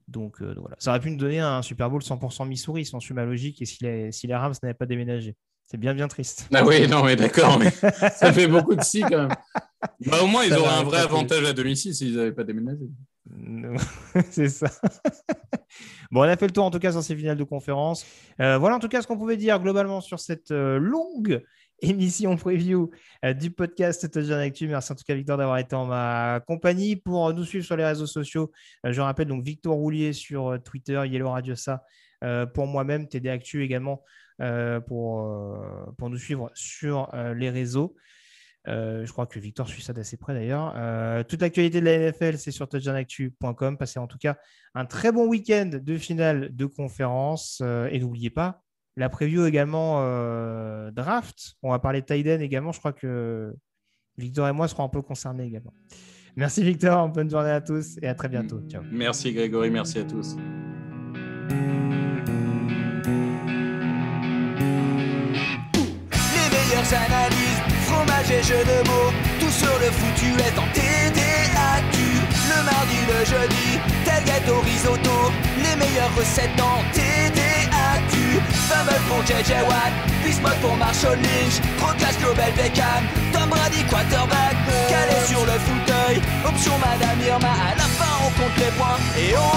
Donc voilà. Ça aurait pu nous donner un Super Bowl 100% Missouri, si on suit ma logique, et si les Rams n'avaient pas déménagé. C'est bien triste. Ah oui, non, mais d'accord, mais ça fait beaucoup de si quand même. Bah, au moins, ils auraient un vrai avantage à domicile s'ils n'avaient pas déménagé. C'est ça. Bon, on a fait le tour en tout cas sur ces finales de conférence. Voilà en tout cas ce qu'on pouvait dire globalement sur cette longue émission preview du podcast Touchdown Actu. Merci en tout cas Victor d'avoir été en ma compagnie. Pour nous suivre sur les réseaux sociaux, je rappelle donc Victor Roulier sur Twitter, Yellow Radiosa pour moi-même, TD Actu également pour nous suivre sur les réseaux. Je crois que Victor suit ça d'assez près d'ailleurs. Toute l'actualité de la NFL, c'est sur touchdownactu.com. Passez en tout cas un très bon week-end de finale de conférence. Et n'oubliez pas, la preview également draft. On va parler de tight end également. Je crois que Victor et moi serons un peu concernés également. Merci Victor, bonne journée à tous et à très bientôt. Ciao. Merci Grégory, merci à tous. Les meilleures analyses, fromage et jeux de mots, tout sur le foutu est en TDAQ. Le mardi, le jeudi, tailgate au risotto, les meilleures recettes en TDAQ. Fumble pour JJ Watt, Bismuth pour Marshall Lynch, Proclash Global Beckham, Tom Brady quarterback, calé sur le fauteuil, option Madame Irma, à la fin on compte les points et on